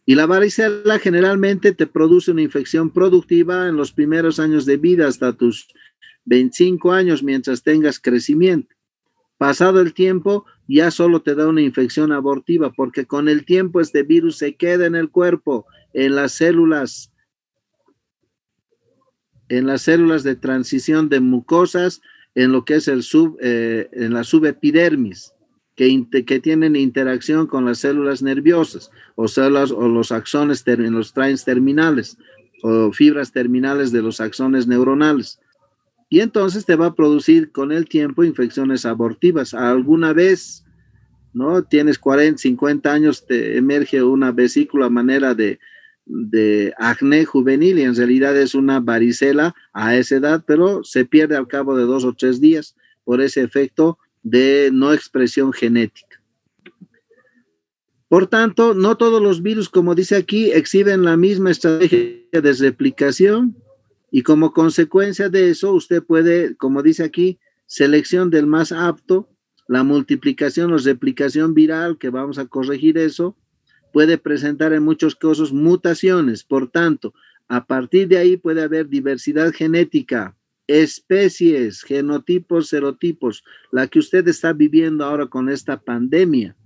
B: Y la varicela generalmente te produce una infección productiva en los primeros años de vida, hasta tus 25 años, mientras tengas crecimiento. Pasado el tiempo, ya solo te da una infección abortiva, porque con el tiempo este virus se queda en el cuerpo, en las células de transición de mucosas, en lo que es en la subepidermis, que tienen interacción con las células nerviosas, o los axones, los trains terminales, o fibras terminales de los axones neuronales. Y entonces te va a producir con el tiempo infecciones abortivas. Alguna vez, ¿no? Tienes 40, 50 años, te emerge una vesícula a manera de acné juvenil y en realidad es una varicela a esa edad, pero se pierde al cabo de 2 o 3 días por ese efecto de no expresión genética. Por tanto, no todos los virus, como dice aquí, exhiben la misma estrategia de replicación y como consecuencia de eso usted puede, como dice aquí, selección del más apto, la multiplicación o replicación viral, que vamos a corregir eso, puede presentar en muchos casos mutaciones. Por tanto, a partir de ahí puede haber diversidad genética, especies, genotipos, serotipos, la que usted está viviendo ahora con esta pandemia.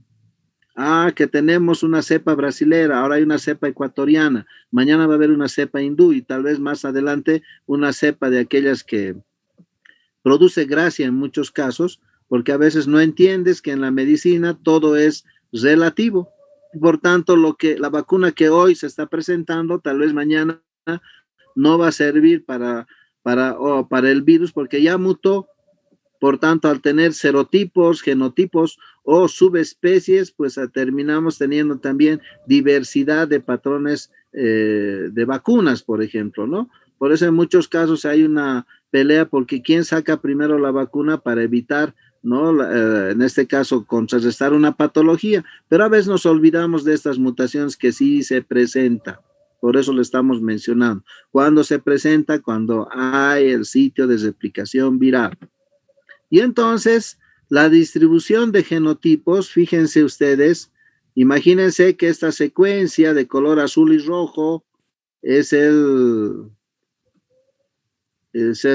B: Que tenemos una cepa brasilera, ahora hay una cepa ecuatoriana, mañana va a haber una cepa hindú y tal vez más adelante una cepa de aquellas que produce gracia en muchos casos, porque a veces no entiendes que en la medicina todo es relativo. Por tanto, la vacuna que hoy se está presentando, tal vez mañana no va a servir para el virus porque ya mutó. Por tanto, al tener serotipos, genotipos o subespecies, pues terminamos teniendo también diversidad de patrones de vacunas, por ejemplo, ¿no? Por eso en muchos casos hay una pelea porque quién saca primero la vacuna para evitar, ¿no? En este caso, contrarrestar una patología, pero a veces nos olvidamos de estas mutaciones que sí se presentan. Por eso lo estamos mencionando. ¿Cuándo se presenta? Cuando hay el sitio de replicación viral. Y entonces, la distribución de genotipos, fíjense ustedes, imagínense que esta secuencia de color azul y rojo es el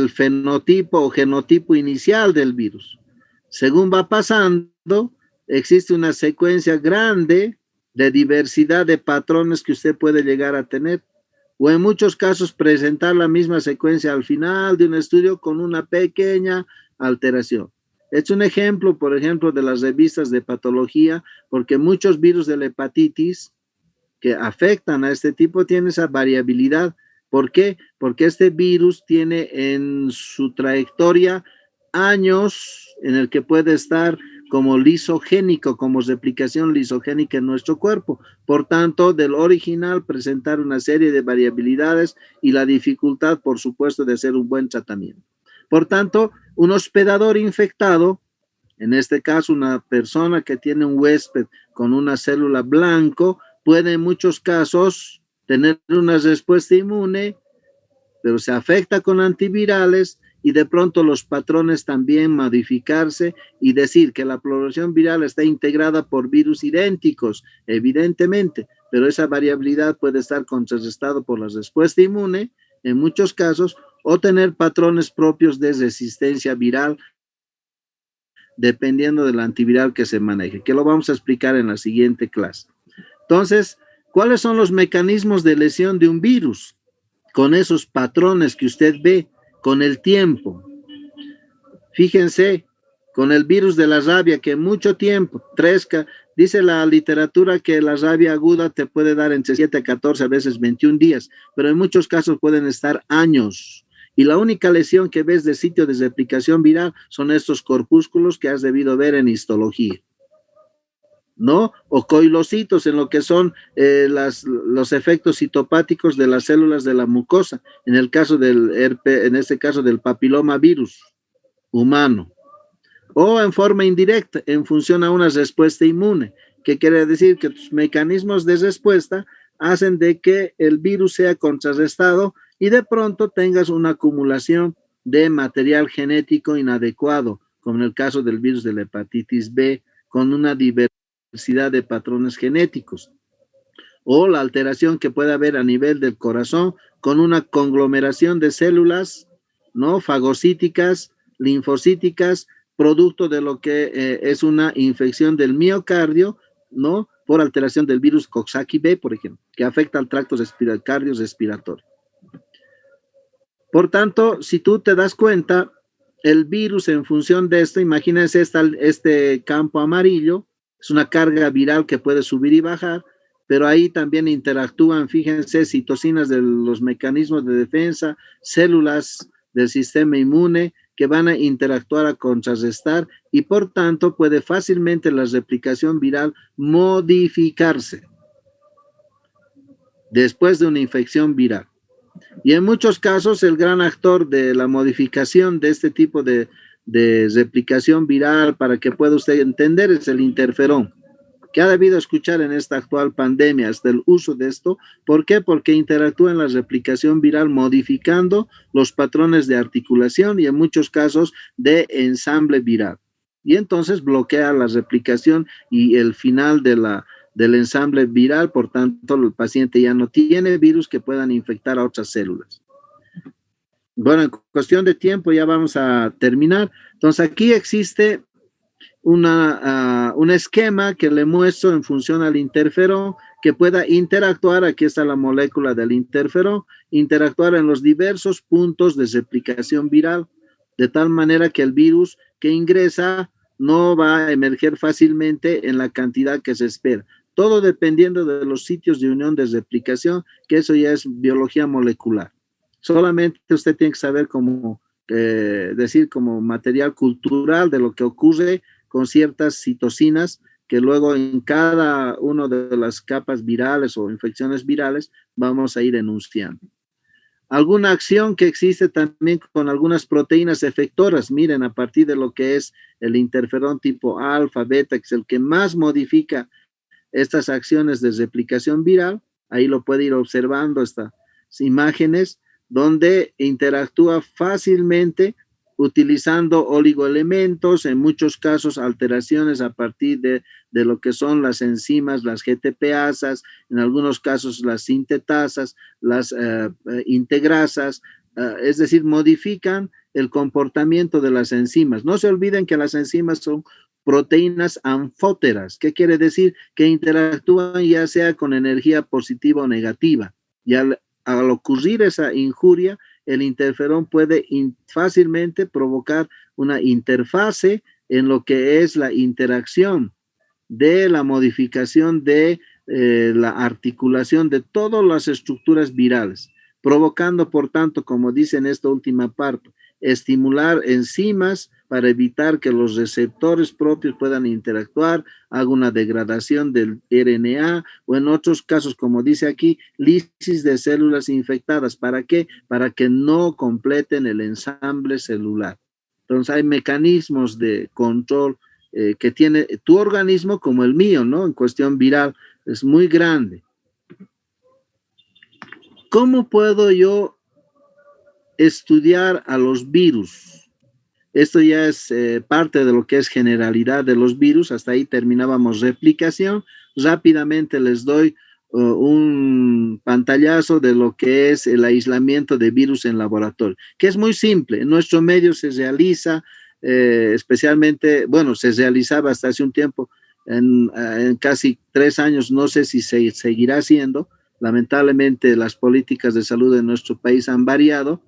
B: fenotipo o genotipo inicial del virus. Según va pasando, existe una secuencia grande de diversidad de patrones que usted puede llegar a tener, o en muchos casos presentar la misma secuencia al final de un estudio con una pequeña alteración. Es un ejemplo, por ejemplo, de las revistas de patología, porque muchos virus de la hepatitis que afectan a este tipo tienen esa variabilidad. ¿Por qué? Porque este virus tiene en su trayectoria años en el que puede estar como lisogénico, como replicación lisogénica en nuestro cuerpo. Por tanto, del original presentar una serie de variabilidades y la dificultad, por supuesto, de hacer un buen tratamiento. Por tanto, un hospedador infectado, en este caso una persona que tiene un huésped con una célula blanco, puede en muchos casos tener una respuesta inmune, pero se afecta con antivirales y de pronto los patrones también modificarse y decir que la población viral está integrada por virus idénticos, evidentemente, pero esa variabilidad puede estar contrarrestada por la respuesta inmune en muchos casos o tener patrones propios de resistencia viral dependiendo del antiviral que se maneje, que lo vamos a explicar en la siguiente clase. Entonces, ¿cuáles son los mecanismos de lesión de un virus? Con esos patrones que usted ve con el tiempo. Fíjense, con el virus de la rabia, que mucho tiempo, Dice la literatura que la rabia aguda te puede dar entre 7 a 14, a veces 21 días, pero en muchos casos pueden estar años. Y la única lesión que ves de sitio de replicación viral son estos corpúsculos que has debido ver en histología, ¿no? O coilocitos en lo que son los efectos citopáticos de las células de la mucosa, en el caso del herpes, en este caso del papiloma virus humano, o en forma indirecta, en función a una respuesta inmune, que quiere decir que tus mecanismos de respuesta hacen de que el virus sea contrarrestado y de pronto tengas una acumulación de material genético inadecuado, como en el caso del virus de la hepatitis B, con una diversidad de patrones genéticos, o la alteración que puede haber a nivel del corazón con una conglomeración de células, ¿no? Fagocíticas, linfocíticas, producto de lo que es una infección del miocardio, ¿no? Por alteración del virus Coxsackie-B, por ejemplo, que afecta al tracto cardiorrespiratorio. Por tanto, si tú te das cuenta, el virus en función de esto, imagínense este campo amarillo, es una carga viral que puede subir y bajar, pero ahí también interactúan, fíjense, citocinas de los mecanismos de defensa, células del sistema inmune que van a interactuar a contrarrestar y por tanto puede fácilmente la replicación viral modificarse después de una infección viral. Y en muchos casos el gran actor de la modificación de este tipo de replicación viral, para que pueda usted entender, es el interferón, que ha debido escuchar en esta actual pandemia hasta el uso de esto. ¿Por qué? Porque interactúa en la replicación viral modificando los patrones de articulación y en muchos casos de ensamble viral. Y entonces bloquea la replicación y el final del ensamble viral, por tanto el paciente ya no tiene virus que puedan infectar a otras células. Bueno, en cuestión de tiempo ya vamos a terminar. Entonces aquí existe un esquema que le muestro en función al interferón que pueda interactuar, aquí está la molécula del interferón, interactuar en los diversos puntos de replicación viral, de tal manera que el virus que ingresa no va a emerger fácilmente en la cantidad que se espera. Todo dependiendo de los sitios de unión de replicación, que eso ya es biología molecular. Solamente usted tiene que saber cómo decir como material cultural de lo que ocurre con ciertas citocinas que luego en cada una de las capas virales o infecciones virales vamos a ir enunciando. Alguna acción que existe también con algunas proteínas efectoras, miren, a partir de lo que es el interferón tipo alfa, beta, que es el que más modifica estas acciones de replicación viral, ahí lo puede ir observando estas imágenes, donde interactúa fácilmente utilizando oligoelementos, en muchos casos alteraciones a partir de lo que son las enzimas, las GTPasas, en algunos casos las sintetasas, las integrasas, es decir, modifican el comportamiento de las enzimas. No se olviden que las enzimas son proteínas anfóteras. ¿Qué quiere decir? Que interactúan ya sea con energía positiva o negativa. Y al ocurrir esa injuria, el interferón puede fácilmente provocar una interfase en lo que es la interacción de la modificación de la articulación de todas las estructuras virales, provocando, por tanto, como dice en esta última parte, estimular enzimas para evitar que los receptores propios puedan interactuar, haga una degradación del RNA o en otros casos, como dice aquí, lisis de células infectadas. ¿Para qué? Para que no completen el ensamble celular. Entonces hay mecanismos de control que tiene tu organismo como el mío, ¿no? En cuestión viral, es muy grande. ¿Cómo puedo yo estudiar a los virus? Esto ya es parte de lo que es generalidad de los virus. Hasta ahí terminábamos replicación. Rápidamente les doy un pantallazo de lo que es el aislamiento de virus en laboratorio, que es muy simple. En nuestro medio se realiza especialmente, bueno, se realizaba hasta hace un tiempo, en casi 3 años, no sé si se seguirá haciendo. Lamentablemente las políticas de salud en nuestro país han variado,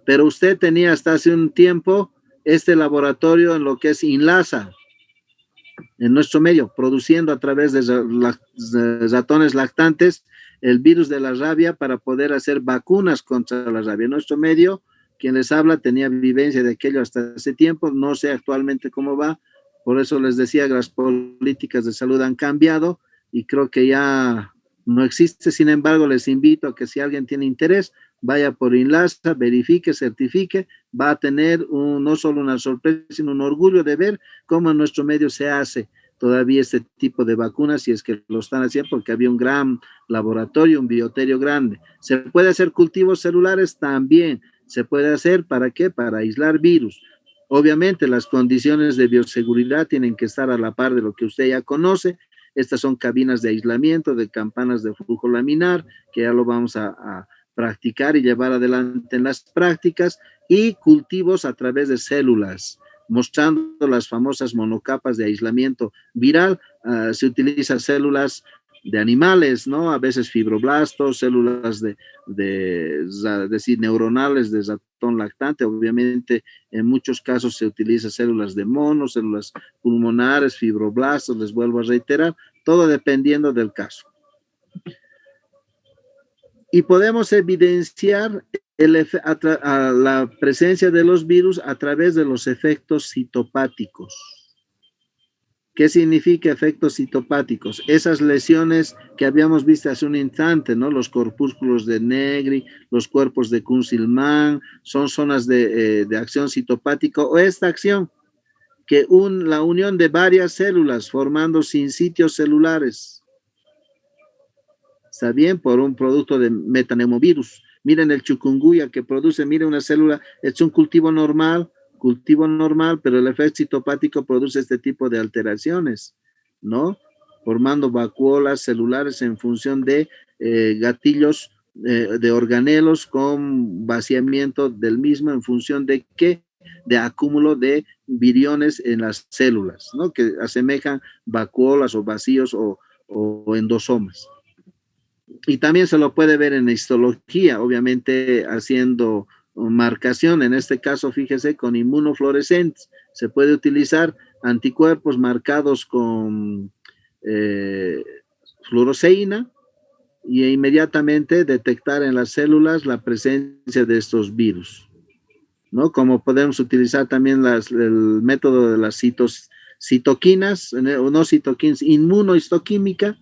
B: pero usted tenía hasta hace un tiempo este laboratorio en lo que es INLASA, en nuestro medio, produciendo a través de ratones lactantes el virus de la rabia para poder hacer vacunas contra la rabia. En nuestro medio, quien les habla tenía vivencia de aquello hasta hace tiempo, no sé actualmente cómo va, por eso les decía que las políticas de salud han cambiado y creo que ya no existe. Sin embargo, les invito a que si alguien tiene interés, vaya por INLASA, verifique, certifique, va a tener no solo una sorpresa, sino un orgullo de ver cómo en nuestro medio se hace todavía este tipo de vacunas, si es que lo están haciendo, porque había un gran laboratorio, un bioterio grande. ¿Se puede hacer cultivos celulares? También. ¿Se puede hacer para qué? Para aislar virus. Obviamente las condiciones de bioseguridad tienen que estar a la par de lo que usted ya conoce. Estas son cabinas de aislamiento, de campanas de flujo laminar, que ya lo vamos a practicar y llevar adelante en las prácticas, y cultivos a través de células, mostrando las famosas monocapas de aislamiento viral. Se utilizan células de animales, ¿no? A veces fibroblastos, células decir, neuronales de ratón lactante. Obviamente, en muchos casos se utilizan células de mono, células pulmonares, fibroblastos, les vuelvo a reiterar, todo dependiendo del caso. Y podemos evidenciar la presencia de los virus a través de los efectos citopáticos. ¿Qué significa efectos citopáticos? Esas lesiones que habíamos visto hace un instante, ¿no? Los corpúsculos de Negri, los cuerpos de Kuhn-Sihlmann, son zonas de acción citopática, o esta acción, que la unión de varias células formando sinsitios celulares. ¿Está bien? Por un producto de metanemovirus. Miren el chikungunya que produce, miren una célula, es un cultivo normal, pero el efecto citopático produce este tipo de alteraciones, ¿no? Formando vacuolas celulares en función de gatillos de organelos con vaciamiento del mismo en función de qué, de acúmulo de viriones en las células, ¿no? Que asemejan vacuolas o vacíos o endosomas. Y también se lo puede ver en histología, obviamente haciendo marcación, en este caso fíjese con inmunofluorescentes, se puede utilizar anticuerpos marcados con fluoresceína y inmediatamente detectar en las células la presencia de estos virus, ¿no? Como podemos utilizar también el método de las citoquinas, no citoquinas, inmunohistoquímica,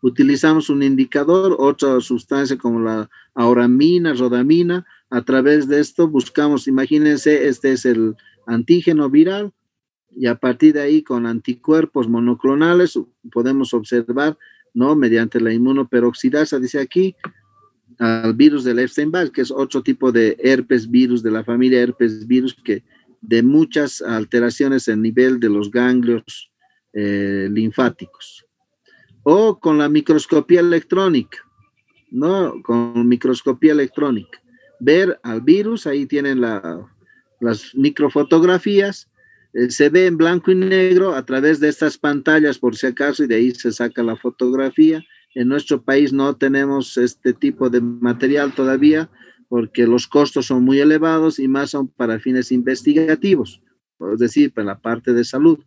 B: utilizamos un indicador, otra sustancia como la auramina, rodamina. A través de esto buscamos, imagínense, este es el antígeno viral, y a partir de ahí con anticuerpos monoclonales podemos observar, ¿no? Mediante la inmunoperoxidasa, dice aquí, al virus del Epstein-Barr, que es otro tipo de herpes virus, de la familia herpes virus, que de muchas alteraciones en nivel de los ganglios linfáticos. O con la microscopía electrónica, ¿no? Con microscopía electrónica. Ver al virus, ahí tienen las microfotografías, se ve en blanco y negro a través de estas pantallas, por si acaso, y de ahí se saca la fotografía. En nuestro país no tenemos este tipo de material todavía, porque los costos son muy elevados y más son para fines investigativos, es decir, para la parte de salud.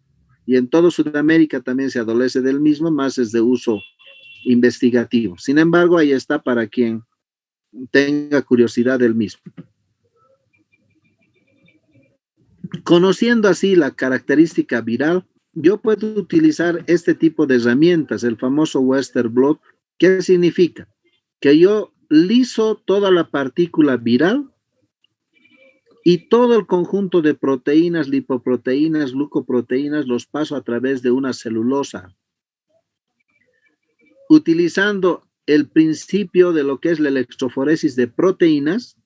B: Y en toda Sudamérica también se adolece del mismo, más es de uso investigativo. Sin embargo, ahí está para quien tenga curiosidad del mismo. Conociendo así la característica viral, yo puedo utilizar este tipo de herramientas, el famoso Western blot. ¿Qué significa? Que yo liso toda la partícula viral y todo el conjunto de proteínas, lipoproteínas, glucoproteínas, los paso a través de una celulosa, utilizando el principio de lo que es la electroforesis de proteínas,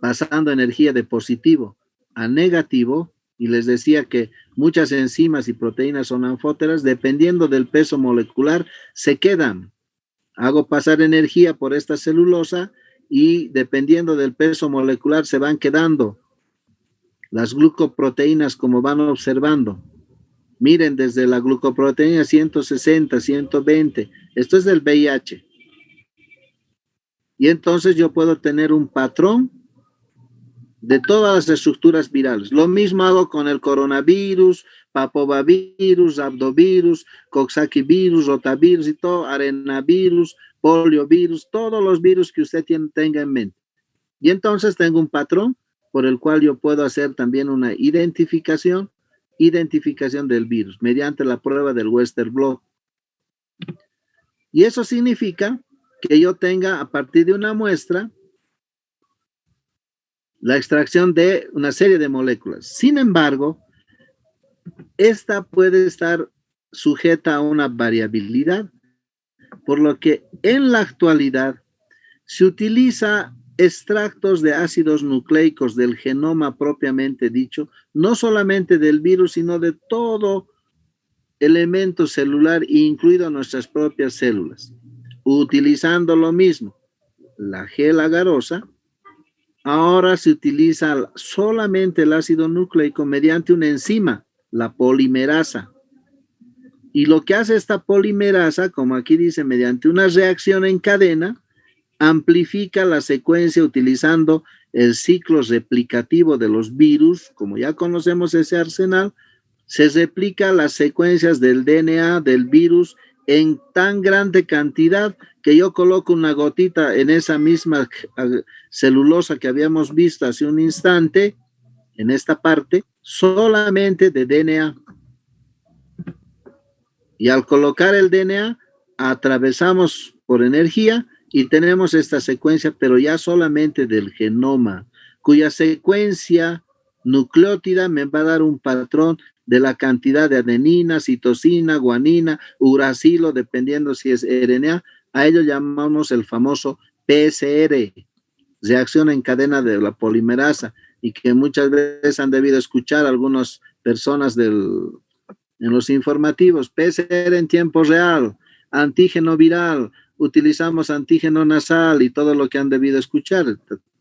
B: pasando energía de positivo a negativo, y les decía que muchas enzimas y proteínas son anfóteras, dependiendo del peso molecular, se quedan. Hago pasar energía por esta celulosa y dependiendo del peso molecular se van quedando las glucoproteínas, como van observando. Miren, desde la glucoproteína 160, 120, esto es del VIH. Y entonces yo puedo tener un patrón de todas las estructuras virales. Lo mismo hago con el coronavirus, papovavirus, abdovirus, coxsackie-virus, rotavirus y todo, arenavirus, poliovirus, todos los virus que usted tenga en mente. Y entonces tengo un patrón por el cual yo puedo hacer también una identificación del virus mediante la prueba del Western blot. Y eso significa que yo tenga a partir de una muestra la extracción de una serie de moléculas. Sin embargo, esta puede estar sujeta a una variabilidad, por lo que en la actualidad se utiliza extractos de ácidos nucleicos del genoma propiamente dicho, no solamente del virus, sino de todo elemento celular, incluido nuestras propias células, utilizando lo mismo, la gel agarosa. Ahora se utiliza solamente el ácido nucleico mediante una enzima, la polimerasa. Y lo que hace esta polimerasa, como aquí dice, mediante una reacción en cadena, amplifica la secuencia utilizando el ciclo replicativo de los virus. Como ya conocemos ese arsenal, se replica las secuencias del DNA del virus en tan grande cantidad que yo coloco una gotita en esa misma celulosa que habíamos visto hace un instante, en esta parte, solamente de DNA. Y al colocar el DNA, atravesamos por energía y tenemos esta secuencia, pero ya solamente del genoma, cuya secuencia nucleótida me va a dar un patrón de la cantidad de adenina, citosina, guanina, uracilo, dependiendo si es RNA. A ello llamamos el famoso PCR, reacción en cadena de la polimerasa, y que muchas veces han debido escuchar algunas personas en los informativos. PCR en tiempo real, antígeno viral, utilizamos antígeno nasal y todo lo que han debido escuchar.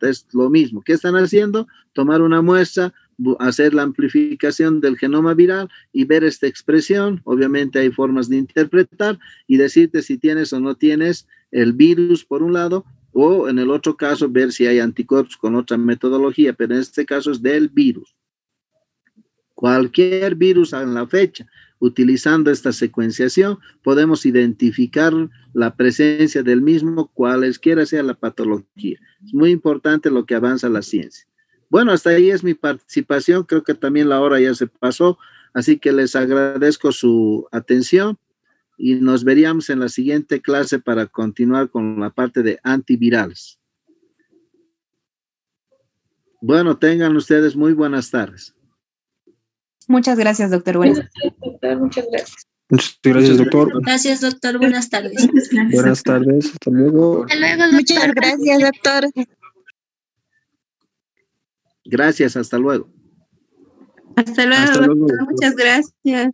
B: Es lo mismo. ¿Qué están haciendo? Tomar una muestra, hacer la amplificación del genoma viral y ver esta expresión. Obviamente hay formas de interpretar y decirte si tienes o no tienes el virus por un lado, o en el otro caso ver si hay anticuerpos con otra metodología, pero en este caso es del virus. Cualquier virus en la fecha, utilizando esta secuenciación, podemos identificar la presencia del mismo, cualesquiera sea la patología. Es muy importante lo que avanza la ciencia. Bueno, hasta ahí es mi participación. Creo que también la hora ya se pasó, así que les agradezco su atención y nos veríamos en la siguiente clase para continuar con la parte de antivirales. Bueno, tengan ustedes muy buenas tardes.
A: Muchas gracias, doctor. Buenas
C: tardes. Muchas gracias.
D: Muchas gracias, doctor.
C: Gracias, doctor. Buenas tardes.
D: Buenas tardes. Hasta luego.
C: Hasta luego, doctor.
A: Muchas gracias, doctor.
B: Gracias, hasta luego.
C: Hasta luego, doctor. Muchas gracias.